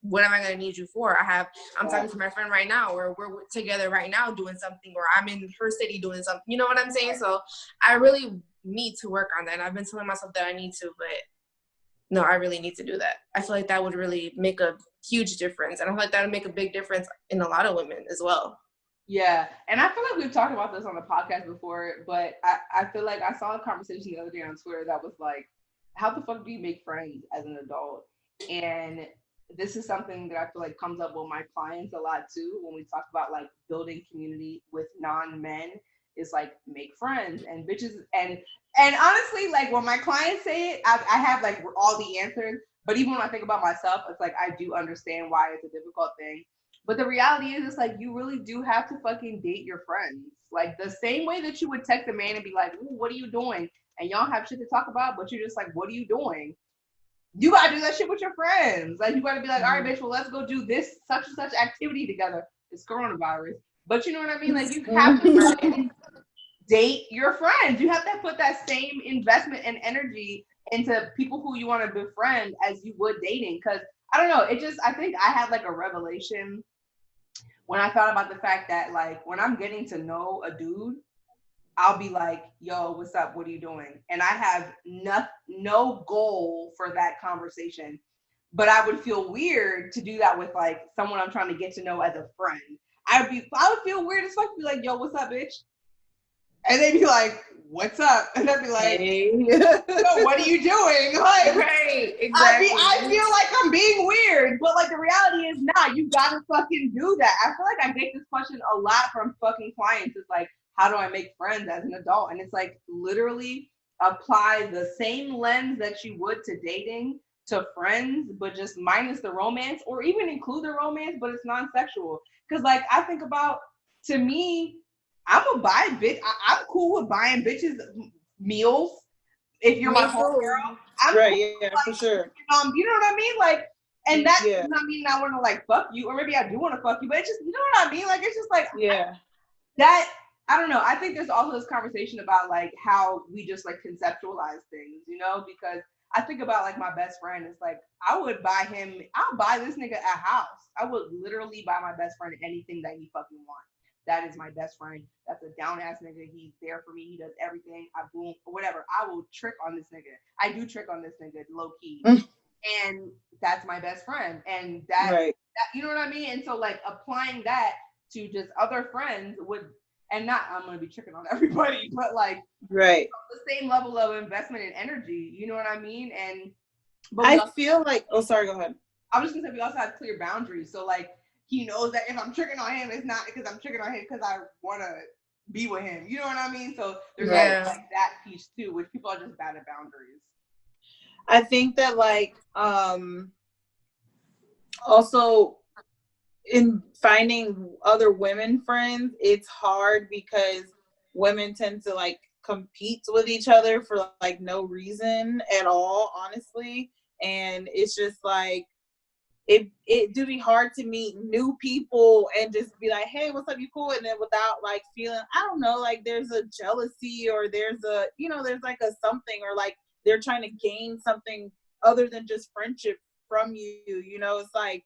what am I going to need you for? I'm talking to my friend right now, or we're together right now doing something, or I'm in her city doing something. You know what I'm saying? So I really need to work on that. And I've been telling myself that I need to, but no, I really need to do that. I feel like that would really make a huge difference. And I feel like that would make a big difference in a lot of women as well. Yeah, and I feel like we've talked about this on the podcast before, but I feel like I saw a conversation the other day on Twitter that was like, how the fuck do you make friends as an adult? And this is something that I feel like comes up with my clients a lot too when we talk about like building community with non-men. Is like make friends and bitches and honestly, like when my clients say it, I have like all the answers. But even when I think about myself, it's like I do understand why it's a difficult thing. But the reality is, it's like you really do have to fucking date your friends. Like the same way that you would text a man and be like, "Ooh, what are you doing?" And y'all have shit to talk about, but you're just like, "What are you doing?" You gotta do that shit with your friends. Like you gotta be like, "All right, bitch, well let's go do this such and such activity together." It's coronavirus, but you know what I mean. Like you have to date your friends. You have to put that same investment and energy into people who you want to befriend as you would dating. Because I don't know, I think I had like a revelation when I thought about the fact that like when I'm getting to know a dude, I'll be like, yo, what's up? What are you doing? And I have no goal for that conversation. But I would feel weird to do that with like someone I'm trying to get to know as a friend. I would feel weird as fuck to be like, yo, what's up, bitch? And they'd be like, what's up? And I'd be like, hey. So what are you doing? Like, right, exactly. I feel like I'm being weird, but like the reality is, nah, you gotta fucking do that. I feel like I get this question a lot from fucking clients. It's like, how do I make friends as an adult? And it's like literally apply the same lens that you would to dating to friends, but just minus the romance, or even include the romance, but it's non-sexual. Because like I think about, to me, I'm a buy bitch. I'm cool with buying bitches meals if you're my homegirl. I'm right, cool, yeah, like, for sure. You know what I mean? Like, and that yeah. does not mean I want to like fuck you, or maybe I do want to fuck you, but it's just, you know what I mean? Like, it's just like, yeah, I don't know. I think there's also this conversation about like how we just like conceptualize things, you know, because I think about like my best friend. It's like I'll buy this nigga a house. I would literally buy my best friend anything that he fucking wants. That is my best friend. That's a down ass nigga. He's there for me. He does everything. I boom, whatever. I will trick on this nigga. I do trick on this nigga low key. And that's my best friend. And that, you know what I mean? And so like applying that to just other friends would, and not I'm gonna be tricking on everybody, but like the same level of investment and energy. You know what I mean? And but I feel like, oh sorry, go ahead. I was just gonna say we also have clear boundaries. So like he knows that if I'm tricking on him, it's not because I'm tricking on him because I wanna be with him. You know what I mean? So there's like that piece too, which people are just bad at boundaries. I think that like also in finding other women friends, it's hard because women tend to like compete with each other for like no reason at all, honestly. And it's just like it do be hard to meet new people and just be like, hey, what's up, you cool? And then without like feeling, I don't know, like there's a jealousy or there's a, you know, there's like a something, or like they're trying to gain something other than just friendship from you. You know, it's like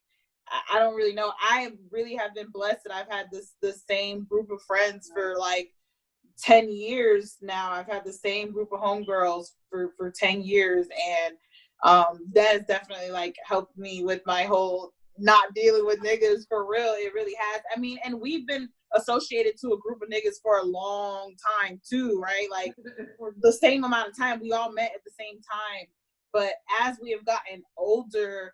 I don't really know. I really have been blessed that I've had the same group of friends for like 10 years now. I've had the same group of homegirls for 10 years. And that has definitely like helped me with my whole not dealing with niggas for real. It really has. I mean, and we've been associated to a group of niggas for a long time too, right? Like for the same amount of time, we all met at the same time. But as we have gotten older,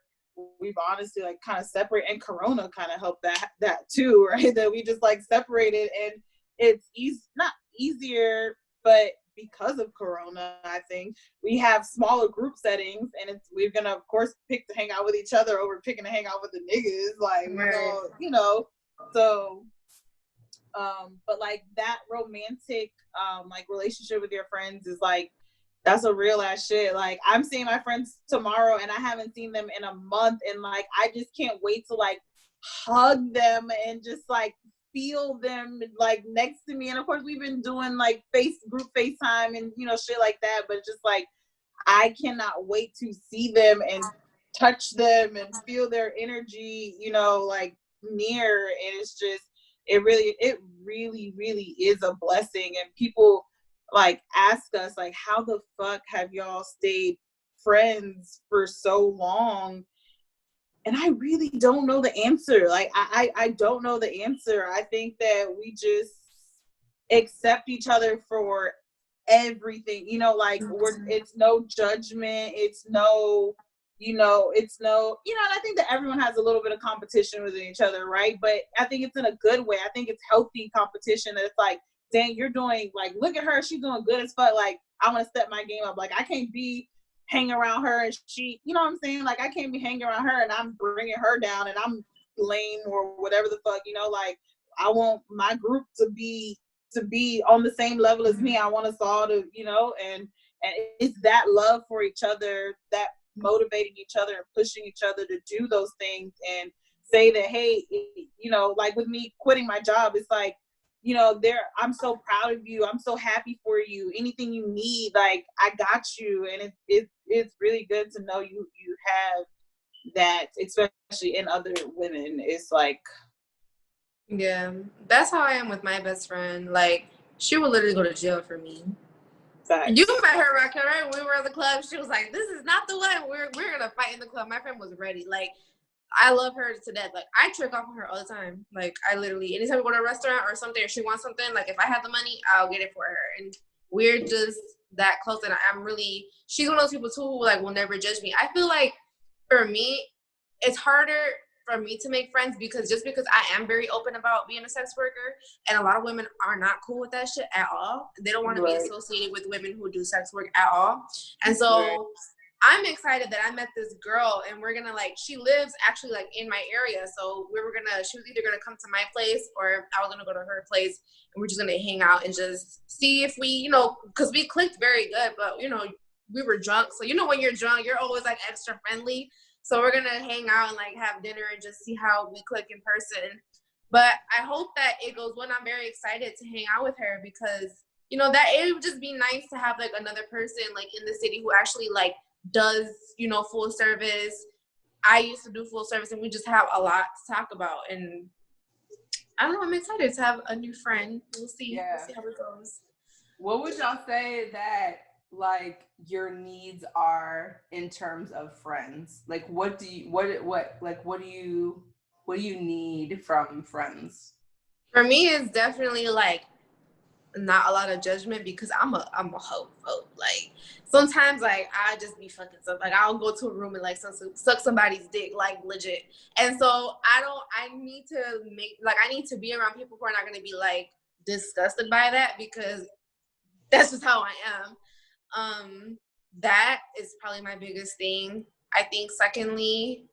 we've honestly like kind of separated, and Corona kind of helped that too, right? That we just like separated, and it's not easier, but because of Corona, I think we have smaller group settings, and we're gonna of course pick to hang out with each other over picking to hang out with the niggas, like you know. So but like that romantic like relationship with your friends is like That's a real ass shit. Like, I'm seeing my friends tomorrow and I haven't seen them in a month, and like I just can't wait to like hug them and just like feel them like next to me. And of course we've been doing like group FaceTime and you know shit like that, but just like I cannot wait to see them and touch them and feel their energy, you know, like near. And it's just it really is a blessing. And people like ask us like, how the fuck have y'all stayed friends for so long? And I really don't know the answer. Like I don't know the answer. I think that we just accept each other for everything, you know, like it's no judgment, it's no, you know, it's no, you know. And I think that everyone has a little bit of competition within each other, right? But I think it's in a good way. I think it's healthy competition. That it's like, dang, you're doing, like, look at her, she's doing good as fuck, like I want to step my game up. Like I can't be hanging around her and she, you know what I'm saying, like I can't be hanging around her and I'm bringing her down and I'm lame or whatever the fuck, you know. Like I want my group to be on the same level as me. I want us all to, you know, and it's that love for each other, that motivating each other and pushing each other to do those things and say that, hey, you know, like with me quitting my job, it's like, you know, I'm so proud of you. I'm so happy for you. Anything you need, like I got you. And it's really good to know you have that, especially in other women. It's like, Yeah, that's how I am with my best friend. Like, she would literally go to jail for me. facts. You met her, Raquel, right? When we were at the club, she was like, "This is not the one. We're gonna fight in the club." My friend was ready. Like, I love her to death. Like, I trick off on her all the time. Like, I literally, anytime we go to a restaurant or something, or she wants something, like, if I have the money, I'll get it for her. And we're just that close. And I'm really, she's one of those people too who like will never judge me. I feel like for me, it's harder for me to make friends because I am very open about being a sex worker, and a lot of women are not cool with that shit at all. They don't want to be associated with women who do sex work at all. And so I'm excited that I met this girl, and we're gonna like, she lives actually like in my area, so she was either gonna come to my place or I was gonna go to her place, and we're just gonna hang out and just see if we, you know, because we clicked very good, but you know, we were drunk, so you know when you're drunk, you're always like extra friendly. So we're gonna hang out and like have dinner and just see how we click in person. But I hope that it goes well. I'm very excited to hang out with her because, you know, that it would just be nice to have like another person like in the city who actually like does, you know, full service. I used to do full service, and we just have a lot to talk about. And I don't know, I'm excited to have a new friend. We'll see. Yeah. We'll see how it goes. What would y'all say that like your needs are in terms of friends? Like what do you need from friends? For me, it's definitely like not a lot of judgment because I'm a hoe. Like sometimes like I just be fucking stuff. Like I'll go to a room and like suck somebody's dick, like legit. And so I need to be around people who are not gonna be like disgusted by that, because that's just how I am. That is probably my biggest thing. I think secondly,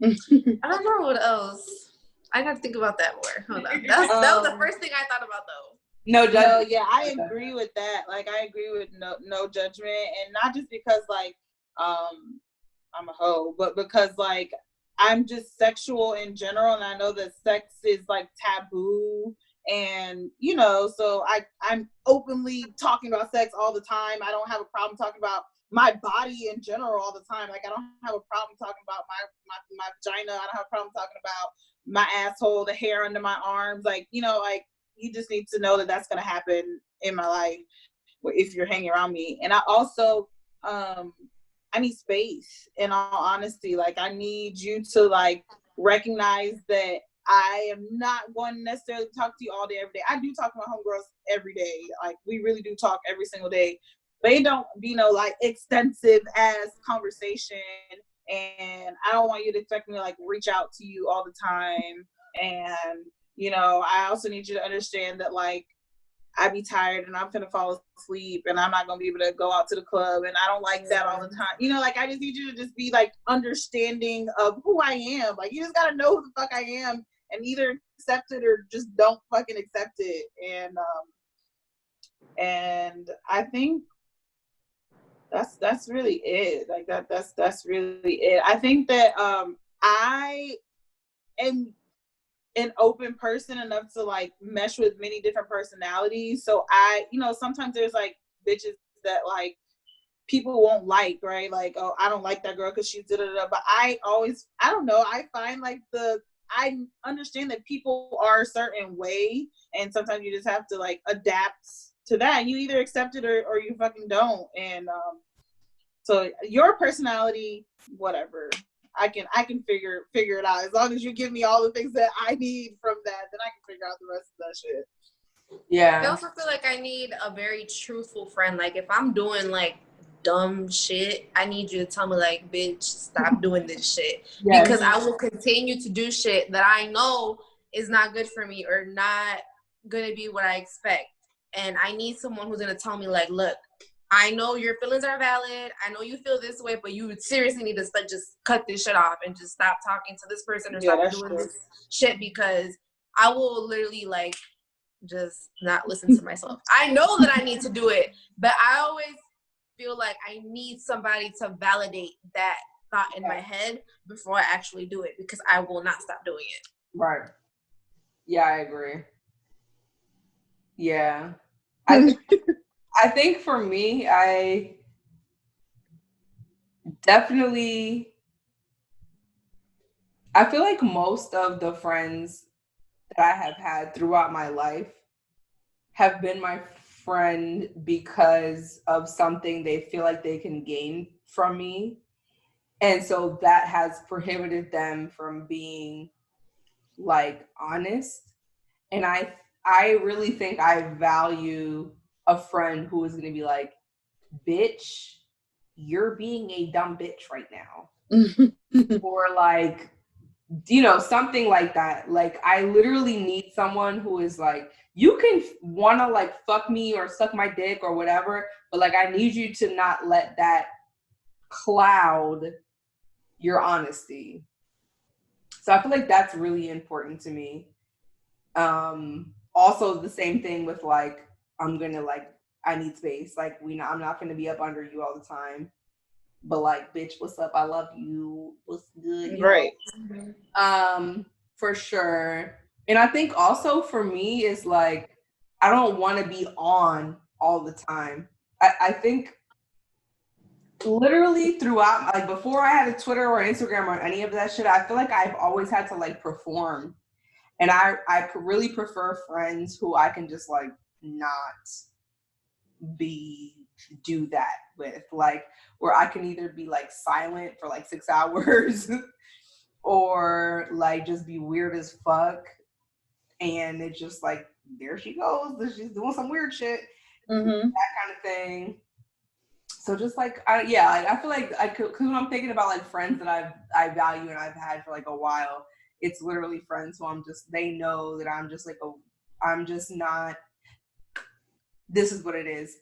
I don't know what else. I got to think about that more. Hold on. That was the first thing I thought about, though. No judgment. Yeah, I agree with that. Like, I agree with no judgment, and not just because like I'm a hoe, but because like I'm just sexual in general, and I know that sex is like taboo, and you know, so I'm openly talking about sex all the time. I don't have a problem talking about my body in general all the time. Like I don't have a problem talking about my vagina. I don't have a problem talking about my asshole, the hair under my arms. Like, you know, like you just need to know that that's going to happen in my life if you're hanging around me. And I also, I need space, in all honesty. Like I need you to like recognize that I am not going to necessarily talk to you all day, every day. I do talk to my homegirls every day. Like we really do talk every single day. But it don't be no like extensive ass conversation. And I don't want you to expect me to like reach out to you all the time. And, you know, I also need you to understand that like I be tired and I'm gonna fall asleep and I'm not gonna be able to go out to the club, and I don't like that all the time. You know, like I just need you to just be like understanding of who I am. Like you just gotta know who the fuck I am and either accept it or just don't fucking accept it. And And I think that's really it. Like that's really it. I think that I am an open person enough to like mesh with many different personalities. So I, sometimes there's like bitches that like people won't like, right? Like, oh, I don't like that girl because she's da-da-da. But I don't know, I find like I understand that people are a certain way, and sometimes you just have to like adapt to that. You either accept it or you fucking don't. And so your personality, whatever, I can figure it out. As long as you give me all the things that I need from that, then I can figure out the rest of that shit. Yeah. I also feel like I need a very truthful friend. Like if I'm doing like dumb shit, I need you to tell me like, bitch, stop doing this shit. Yes. Because I will continue to do shit that I know is not good for me or not gonna be what I expect. And I need someone who's gonna tell me like, look, I know your feelings are valid. I know you feel this way, but you seriously need to just cut this shit off and just stop talking to this person or stop doing this shit, because I will literally like just not listen to myself. I know that I need to do it, but I always feel like I need somebody to validate that thought in my head before I actually do it, because I will not stop doing it. Right. Yeah, I agree. Yeah. I think for me, I definitely, I feel like most of the friends that I have had throughout my life have been my friend because of something they feel like they can gain from me. And so that has prohibited them from being like honest. And I really think I value a friend who is going to be like, bitch, you're being a dumb bitch right now. Or like, something like that. Like I literally need someone who is like, you can want to like fuck me or suck my dick or whatever, but like I need you to not let that cloud your honesty. So I feel like that's really important to me. Also the same thing with like, I'm gonna like, I need space. Like I'm not gonna be up under you all the time. But like, bitch, what's up? I love you. What's good? Right. For sure. And I think also for me is like, I don't want to be on all the time. I think literally throughout, like before I had a Twitter or Instagram or any of that shit, I feel like I've always had to like perform. And I really prefer friends who I can just like not do that with, like where I can either be like silent for like 6 hours or like just be weird as fuck, and it's just like, there she goes, she's doing some weird shit, that kind of thing. So just like I feel like cause when I'm thinking about like friends that I value and I've had for like a while, it's literally friends who they know that I'm just like I'm just not, this is what it is.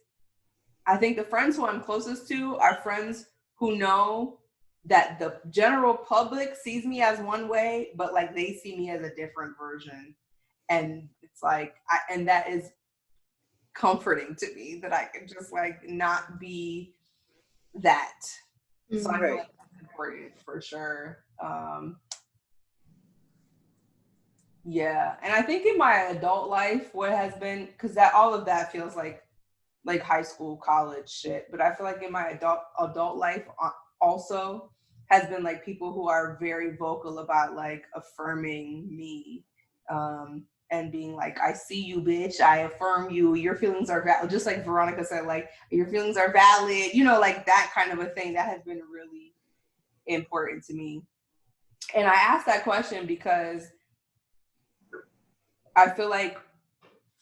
I think the friends who I'm closest to are friends who know that the general public sees me as one way, but like they see me as a different version. And it's like, and that is comforting to me, that I can just like not be that. So I feel like that's important for sure. Yeah. And I think in my adult life, what has been, because that all of that feels like high school, college shit. But I feel like in my adult life also has been like people who are very vocal about like affirming me, and being like, I see you, bitch. I affirm you. Your feelings are valid. Just like Veronica said, like, your feelings are valid. Like that kind of a thing. That has been really important to me. And I asked that question because I feel like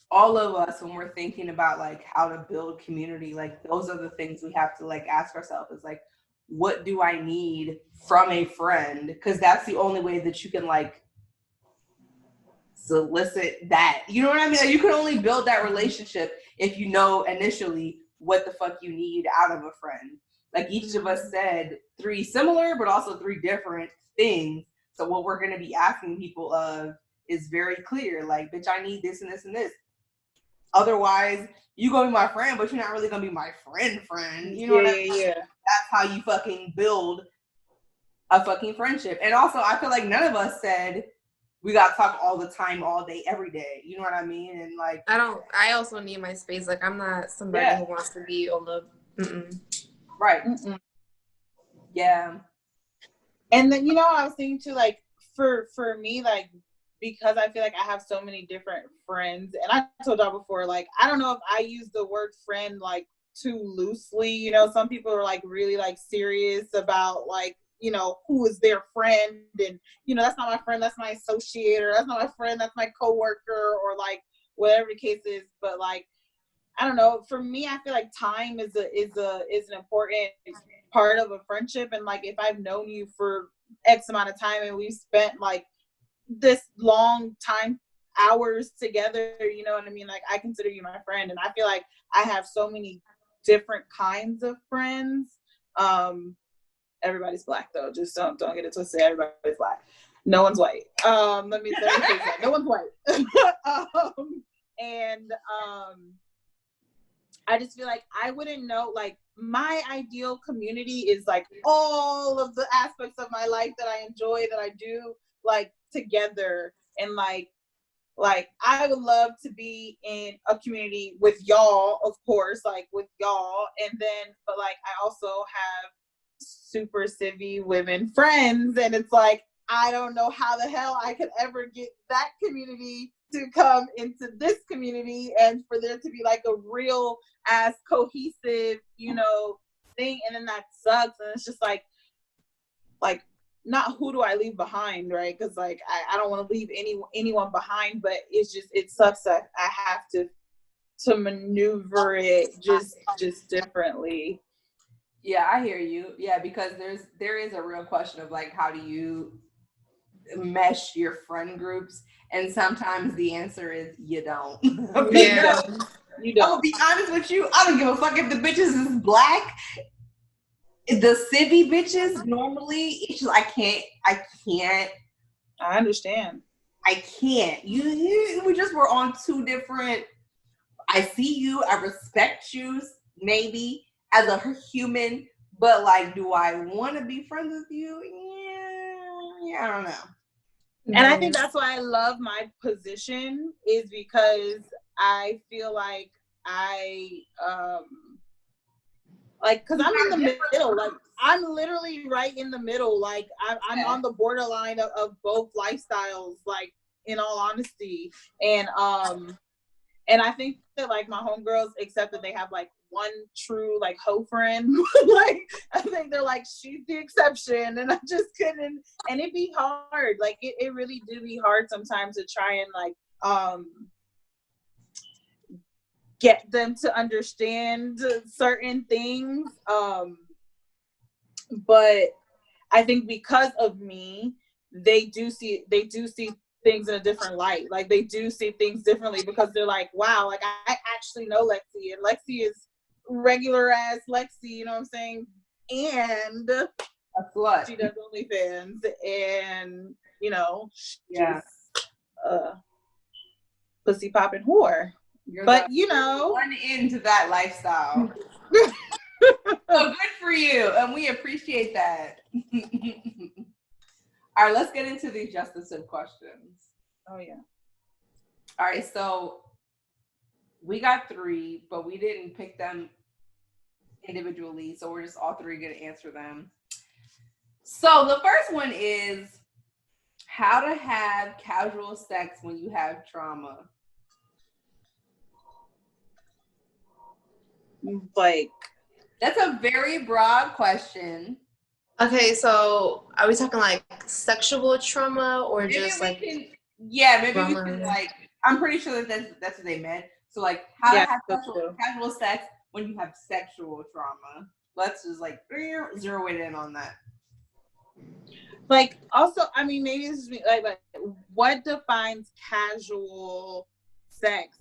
all of us, when we're thinking about like how to build community, like those are the things we have to like ask ourselves, is like, what do I need from a friend? Because that's the only way that you can like solicit that. You know what I mean? Like, you can only build that relationship if you know initially what the fuck you need out of a friend. Like each of us said 3 similar, but also 3 different things. So what we're going to be asking people of is very clear. Like, bitch, I need this and this and this. Otherwise, you gonna be my friend, but you're not really gonna be my friend. You know what I mean? Yeah. That's how you fucking build a fucking friendship. And also, I feel like none of us said we gotta talk all the time, all day, every day. You know what I mean? And like, I also need my space. Like, I'm not somebody who wants to be on the. Right. Yeah. And then, I was thinking too, like, for me, like, because I feel like I have so many different friends, and I told y'all before, like, I don't know if I use the word friend, like, too loosely. Some people are, like, really, like, serious about, like, who is their friend, and, that's not my friend, that's my associate, or that's not my friend, that's my coworker, or, like, whatever the case is. But, like, I don't know. For me, I feel like time is an important part of a friendship. And like, if I've known you for X amount of time and we've spent like this long time, hours together, you know what I mean? Like, I consider you my friend. And I feel like I have so many different kinds of friends. Everybody's black though. Just don't get it twisted. Everybody's black. No one's white. Let me say that. No one's white. I just feel like I wouldn't know, like, my ideal community is like all of the aspects of my life that I enjoy, that I do, like, together. And like I would love to be in a community with y'all, of course, like with y'all. And then, but like, I also have super civvy women friends. And it's like, I don't know how the hell I could ever get that community to come into this community and for there to be like a real ass cohesive, thing. And then that sucks. And it's just like not who do I leave behind, right? Because like I don't want to leave anyone behind, but it's just, it sucks that I have to maneuver it just differently. Yeah, I hear you. Yeah, because there is a real question of like, how do you mesh your friend groups? And sometimes the answer is you don't. Yeah. You don't. I'm gonna be honest with you. I don't give a fuck if the bitches is black. The civvy bitches normally, it's just, I can't. I understand. I can't. We just were on two different. I see you. I respect you, maybe as a human, but like, do I want to be friends with you? Yeah, I don't know. And I think that's why I love my position, is because I feel like because I'm in the middle. Like, I'm literally right in the middle. Like, I'm on the borderline of both lifestyles, like, in all honesty. And I think that like my homegirls, except that they have like one true like hoe friend, like I think they're like, she's the exception, and I just couldn't. And it'd be hard. Like it really do be hard sometimes to try and like get them to understand certain things. But I think because of me, they do see things in a different light. Like they do see things differently because they're like, wow, like I actually know Lexi, and Lexi is regular ass Lexi, you know what I'm saying? And that's what she does OnlyFans, and yeah, pussy popping whore. But one into that lifestyle. So good for you, and we appreciate that. All right, let's get into these Justice Sim questions. Oh yeah. All right, so we got 3, but we didn't pick them individually, so we're just all 3 going to answer them. So the first one is how to have casual sex when you have trauma. Like, that's a very broad question. Okay, so are we talking like sexual trauma or maybe just like maybe trauma. We can like, I'm pretty sure that's what they meant. So like how to have casual sex when you have sexual trauma. Let's just like zero it in on that. Like, also, I mean, maybe this is like what defines casual sex?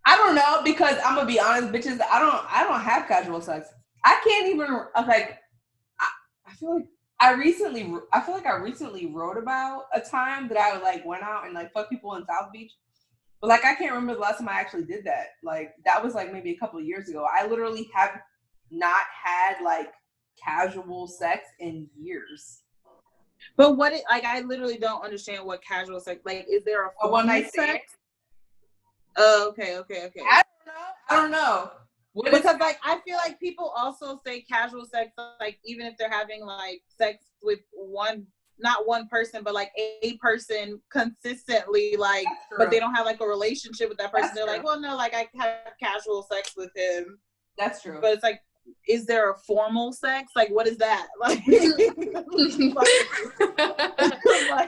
I don't know, because I'm gonna be honest, bitches. I don't have casual sex. I can't even like. I feel like I recently wrote about a time that I like went out and like fuck people in South Beach, But like, I can't remember the last time I actually did that. Like, that was like maybe a couple of years ago. I literally have not had like casual sex in years. But what it, like, I literally don't understand what casual sex, like, is there a one night sex? Oh, okay. I don't know. Because like, I feel like people also say casual sex, like, even if they're having like sex with not one person, but like a person consistently, like, but they don't have like a relationship with that person. They're like, well, no, like, I have casual sex with him. That's true. But it's like, is there a formal sex? Like, what is that? Like,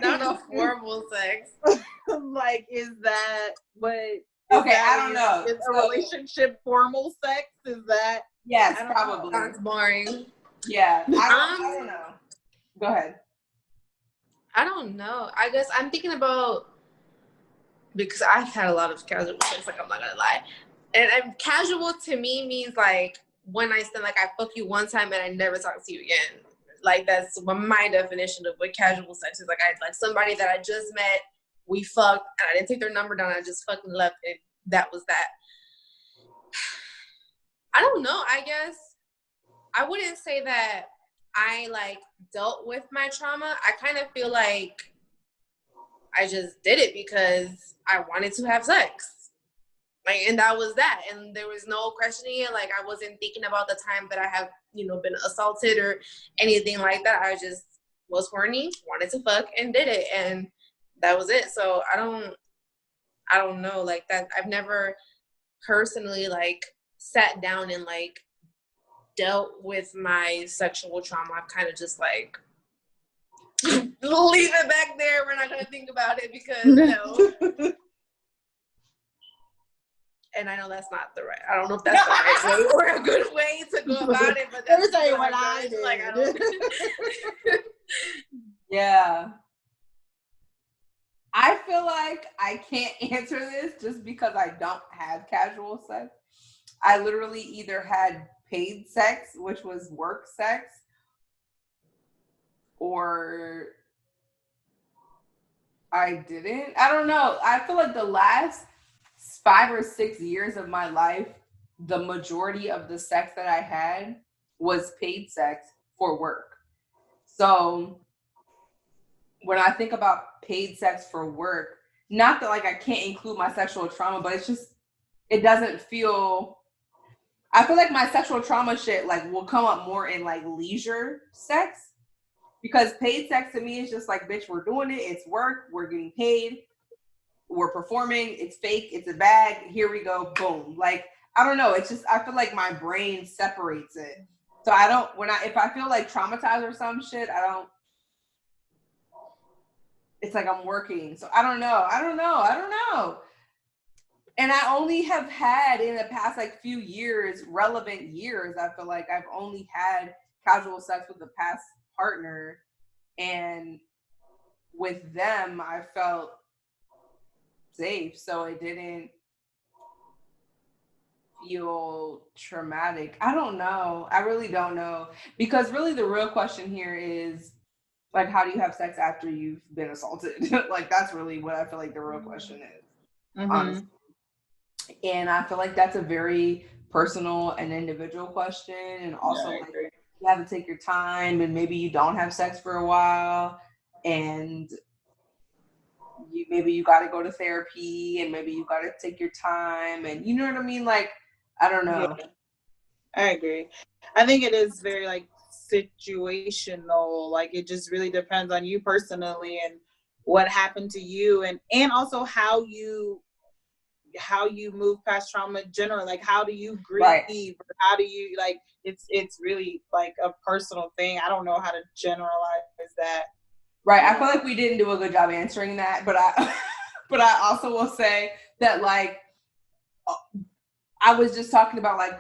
not a formal sex. Like, is that what? Okay, I don't know. Is a relationship formal sex? Is that? Yes, probably. That's boring. Yeah, I don't know. Go ahead. I don't know. I guess I'm thinking about, because I've had a lot of casual sex, like, I'm not gonna lie. And casual to me means like when I stand, like, I fuck you one time and I never talk to you again. Like, that's my definition of what casual sex is. Like, I like somebody that I just met, we fucked, and I didn't take their number down. I just fucking left, and that was that. I don't know. I guess I wouldn't say that I like dealt with my trauma. I kind of feel like I just did it because I wanted to have sex. Like, and that was that. And there was no questioning it. Like, I wasn't thinking about the time that I have, been assaulted or anything like that. I just was horny, wanted to fuck, and did it. And that was it. So I don't know, like, that. I've never personally like sat down and like dealt with my sexual trauma. I've kind of just like leave it back there. We're not gonna think about it because and I know that's not the right. I don't know if that's the right way or a good way to go about it. But that's what I did. Like, I don't. Yeah. I feel like I can't answer this just because I don't have casual sex. I literally either had paid sex, which was work sex, or I didn't. I don't know. I feel like the last 5 or 6 years of my life, the majority of the sex that I had was paid sex for work. So when I think about paid sex for work, not that like I can't include my sexual trauma, but it's just, it doesn't feel, I feel like my sexual trauma shit like will come up more in like leisure sex, because paid sex to me is just like, bitch, we're doing it. It's work. We're getting paid. We're performing. It's fake. It's a bag. Here we go. Boom. Like, I don't know. It's just, I feel like my brain separates it. So I don't, if I feel like traumatized or some shit, it's like I'm working. So I don't know. And I only have had in the past like few years, relevant years, I feel like I've only had casual sex with the past partner. And with them, I felt safe. So it didn't feel traumatic. I don't know. I really don't know. Because really the real question here is, like, how do you have sex after you've been assaulted? Like, that's really what I feel like the real question is. Honestly. And I feel like that's a very personal and individual question. And also, like, you have to take your time, and maybe you don't have sex for a while, and maybe you got to go to therapy, and maybe you got to take your time, and you know what I mean? Like, I don't know. Yeah, I agree. I think it is very like situational. Like, it just really depends on you personally and what happened to you, and also how you move past trauma generally. Like, how do you grieve? Right. How do you, like, it's really like a personal thing. I don't know how to generalize that. Right. I feel like we didn't do a good job answering that, but I also will say that, like, I was just talking about, like,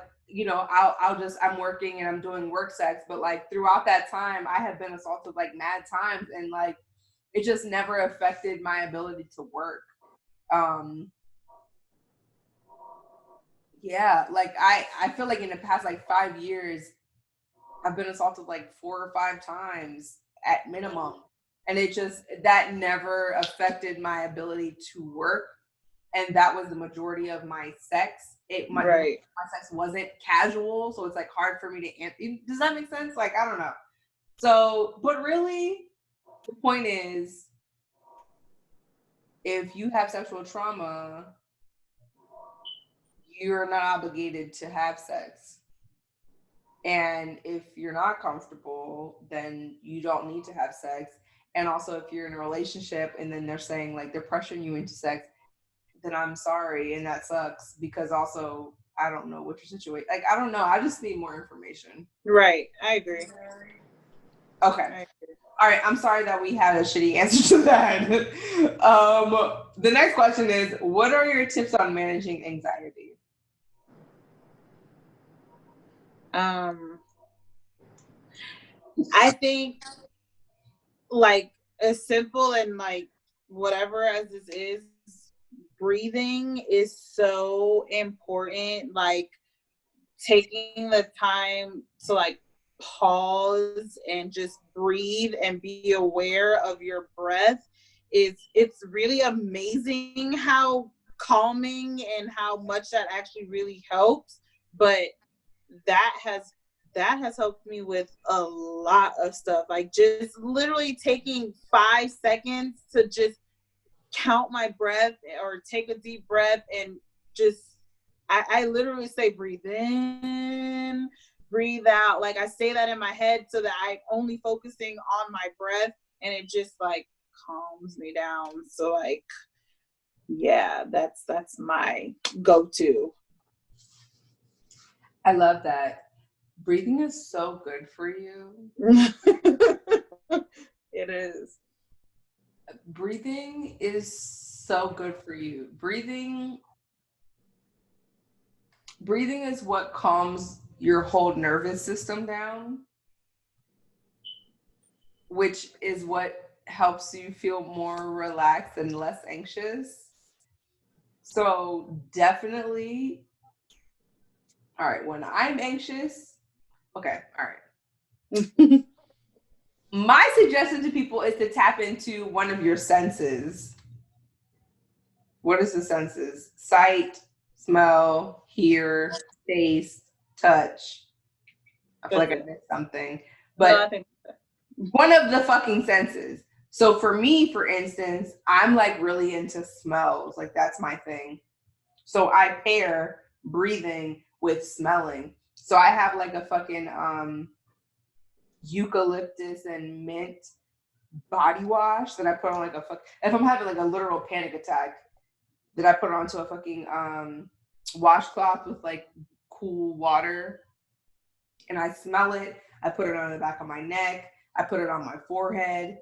I'm working and I'm doing work sex, but like throughout that time I have been assaulted like mad times, and like it just never affected my ability to work. Yeah, like I feel like in the past like 5 years I've been assaulted like 4 or 5 times at minimum, and it just, that never affected my ability to work. and that was the majority of my sex. My sex wasn't casual, so it's like hard for me to answer. Does that make sense? Like, I don't know. So, but really, the point is, if you have sexual trauma, you're not obligated to have sex. And if you're not comfortable, then you don't need to have sex. And also, if you're in a relationship and then they're saying like they're pressuring you into sex, then I'm sorry, and that sucks, because also I don't know what your situation. Like, I don't know. I just need more information. Right. I agree. Okay. I agree. All right. I'm sorry that we had a shitty answer to that. The next question is, what are your tips on managing anxiety? I think like as simple and like whatever as this is, breathing is so important. Like taking the time to like pause and just breathe and be aware of your breath it's really amazing how calming and how much that actually really helps. But that has helped me with a lot of stuff, like just literally taking 5 seconds to just count my breath or take a deep breath and just I literally say breathe in, breathe out. Like I say that in my head so that I'm only focusing on my breath, and it just like calms me down. So like, yeah, that's my go-to. I love that. Breathing is so good for you. It is. Breathing is so good for you. Breathing is what calms your whole nervous system down, which is what helps you feel more relaxed and less anxious. So definitely, all right, when I'm anxious, okay, all right. My suggestion to people is to tap into one of your senses. What is the senses? Sight, smell, hear, taste, touch. I feel like I missed something. But no, one of the fucking senses. So for me, for instance, I'm like really into smells. Like that's my thing. So I pair breathing with smelling. So I have like a fucking eucalyptus and mint body wash that I put on like if I'm having like a literal panic attack, that I put it onto a fucking washcloth with like cool water, and I smell it. I put it on the back of my neck. I put it on my forehead.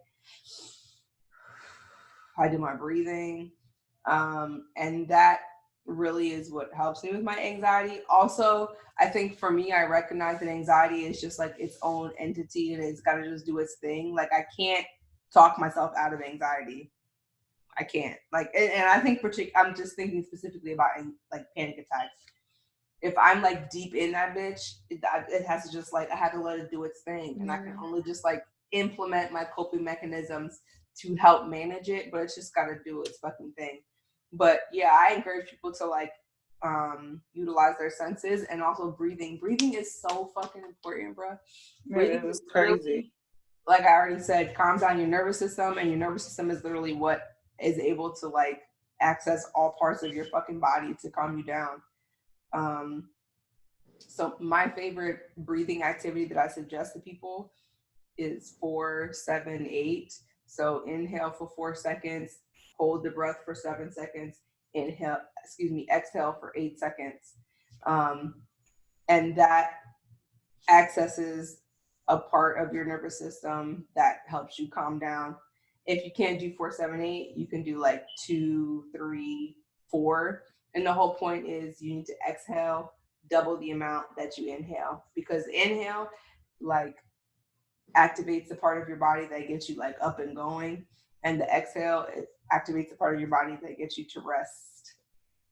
I do my breathing, and that really is what helps me with my anxiety. Also, I think for me, I recognize that anxiety is just like its own entity, and it's got to just do its thing. Like I can't talk myself out of anxiety. I can't. Like, and I think I'm just thinking specifically about like panic attacks. If I'm like deep in that bitch, it has to just like, I have to let it do its thing. And I can only just like implement my coping mechanisms to help manage it, but it's just got to do its fucking thing. But yeah, I encourage people to like utilize their senses, and also breathing. Breathing is so fucking important, bro. Breathing is crazy. Like I already said, calms down your nervous system, and your nervous system is literally what is able to like access all parts of your fucking body to calm you down. So my favorite breathing activity that I suggest to people is 4, 7, 8. So inhale for 4 seconds, hold the breath for 7 seconds, exhale for 8 seconds. And that accesses a part of your nervous system that helps you calm down. If you can't do 4, 7, 8, you can do like 2, 3, 4. And the whole point is you need to exhale double the amount that you inhale, because inhale like activates the part of your body that gets you like up and going, and the exhale, it activates the part of your body that gets you to rest.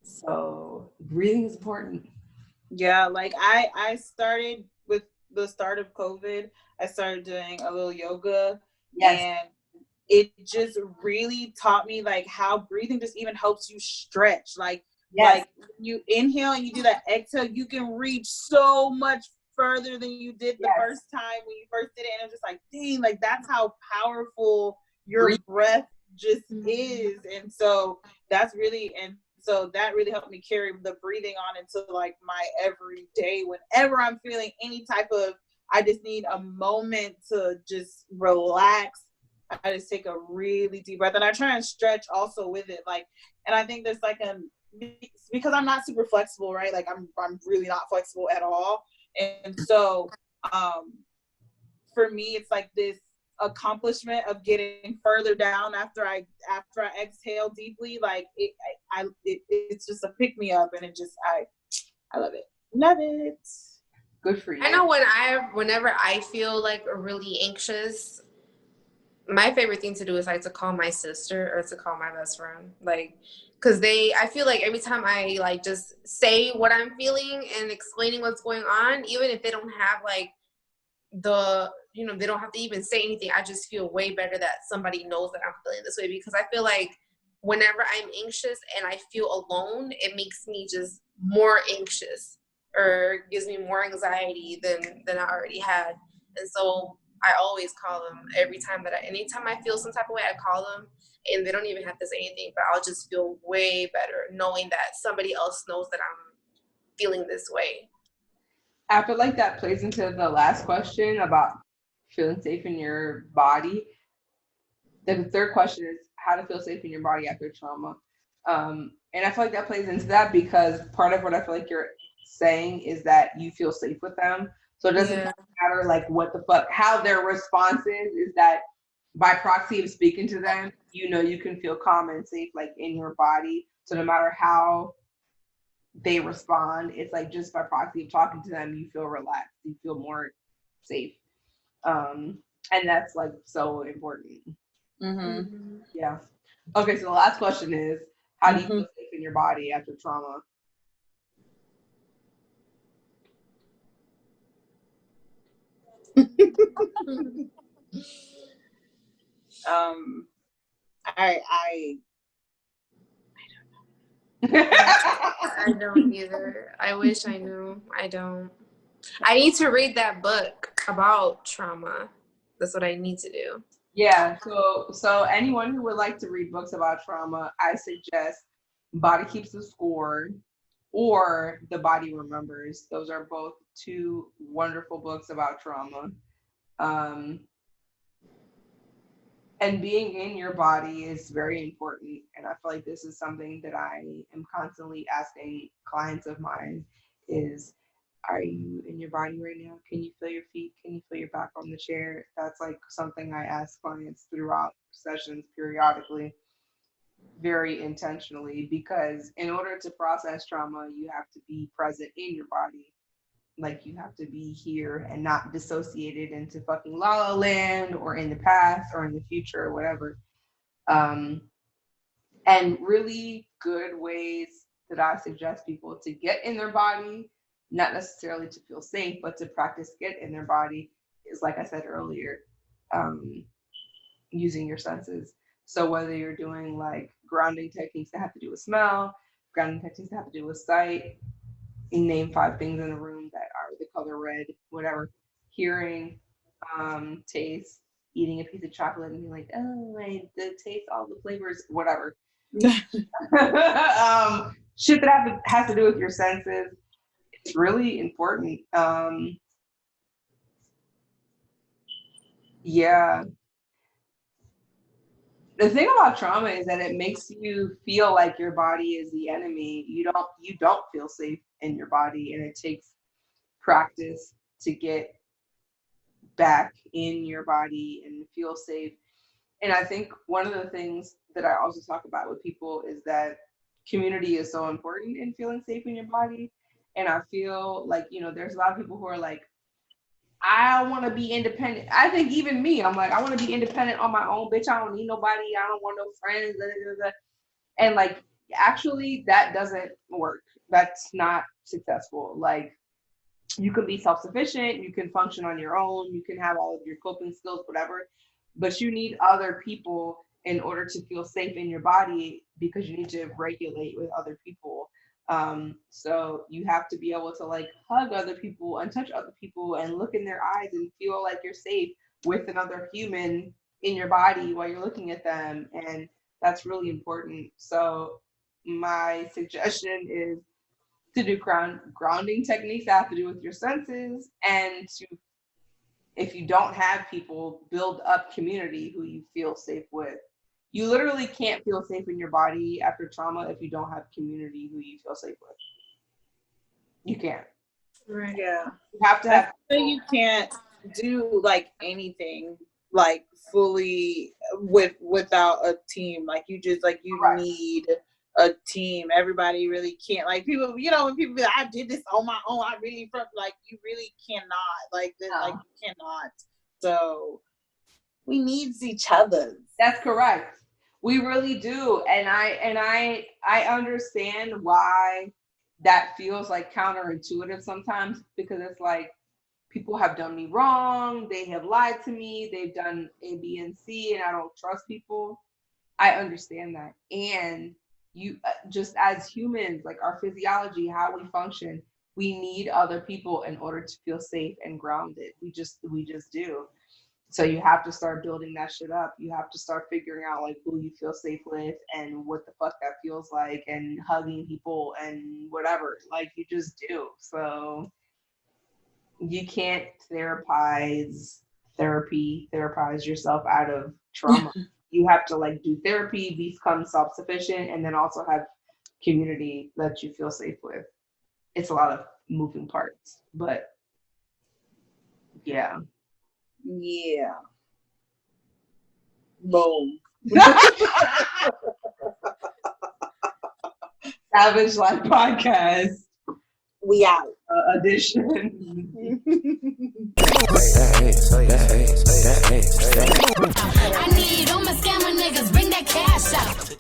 So breathing is important. Yeah, like I started with the start of COVID, I started doing a little yoga. Yes. And it just really taught me like how breathing just even helps you stretch. Like, Yes. like you inhale and you do that exhale, you can reach so much further than you did the first time when you first did it. And it's just like, dang, like that's how powerful your breath just is. And so that's really, and so that really helped me carry the breathing on into like my everyday. Whenever I'm feeling any type of, I just need a moment to just relax, I just take a really deep breath, and I try and stretch also with it. Like, and I think there's like because I'm not super flexible, right? Like I'm really not flexible at all. And so for me, it's like this accomplishment of getting further down after I exhale deeply. Like it's just a pick me up, and it just I love it. Good for you. I know whenever I feel like really anxious, my favorite thing to do is like to call my sister or to call my best friend, like, because I feel like every time I like just say what I'm feeling and explaining what's going on, even if they don't have like they don't have to even say anything, I just feel way better that somebody knows that I'm feeling this way, because I feel like whenever I'm anxious and I feel alone, it makes me just more anxious or gives me more anxiety than I already had. And so I always call them anytime I feel some type of way, I call them, and they don't even have to say anything, but I'll just feel way better knowing that somebody else knows that I'm feeling this way. I feel like that plays into the last question about feeling safe in your body. The third question is how to feel safe in your body after trauma. And I feel like that plays into that because part of what I feel like you're saying is that you feel safe with them. So it doesn't matter like what the fuck, how their response is that by proxy of speaking to them, you can feel calm and safe like in your body. So no matter how they respond, it's like just by proxy of talking to them, you feel relaxed, you feel more safe. And that's like so important. Mm-hmm. Yeah. Okay, so the last question is, how do you feel safe in your body after trauma? I I don't either. I wish I knew. I don't. I need to read that book about trauma. That's what I need to do. Yeah, so anyone who would like to read books about trauma, I suggest Body Keeps the Score or The Body Remembers. Those are both two wonderful books about trauma. And being in your body is very important. And I feel like this is something that I am constantly asking clients of mine is, are you in your body right now? Can you feel your feet? Can you feel your back on the chair? That's like something I ask clients throughout sessions periodically, very intentionally, because in order to process trauma, you have to be present in your body. Like you have to be here and not dissociated into fucking La La Land or in the past or in the future or whatever. And really good ways that I suggest people to get in their body, not necessarily to feel safe, but to practice get in their body is, like I said earlier, using your senses. So whether you're doing like grounding techniques that have to do with smell, grounding techniques that have to do with sight, name 5 things in a room that are the color red, whatever, hearing, taste, eating a piece of chocolate and being like, oh, I taste all the flavors, whatever. Shit that has to do with your senses. It's really important. Yeah. The thing about trauma is that it makes you feel like your body is the enemy. You don't feel safe in your body, and it takes practice to get back in your body and feel safe. And I think one of the things that I also talk about with people is that community is so important in feeling safe in your body. And I feel like, there's a lot of people who are like, I want to be independent. I think even me, I'm like, I want to be independent on my own, bitch. I don't need nobody. I don't want no friends. Blah, blah, blah. And like, actually, that doesn't work. That's not successful. Like, you can be self-sufficient. You can function on your own. You can have all of your coping skills, whatever. but you need other people in order to feel safe in your body, because you need to regulate with other people. So you have to be able to like hug other people and touch other people and look in their eyes and feel like you're safe with another human in your body while you're looking at them. And that's really important. So my suggestion is to do grounding techniques that have to do with your senses, and to, if you don't have people, build up community who you feel safe with. You literally can't feel safe in your body after trauma if you don't have community who you feel safe with. You can't. Right. Yeah. You have to have. You can't do like anything like fully without a team. Like you just like you Right. need a team. Everybody really can't, like people, you know, when people be like, I did this on my own, I really like you really cannot, like this, like you cannot. So we need each other. That's correct. We really do. And I understand why that feels like counterintuitive sometimes, because it's like, people have done me wrong, they have lied to me, they've done A, B, and C, and I don't trust people. I understand that. And you, just as humans, like our physiology, how we function, we need other people in order to feel safe and grounded. We just do. So you have to start building that shit up. You have to start figuring out like who you feel safe with and what the fuck that feels like, and hugging people and whatever. Like you just do. So you can't therapize yourself out of trauma. You have to like do therapy, become self-sufficient, and then also have community that you feel safe with. It's a lot of moving parts, but yeah. Yeah. Boom. Savage Life Podcast. We out. Edition. I need all my scammer niggas, bring that cash out.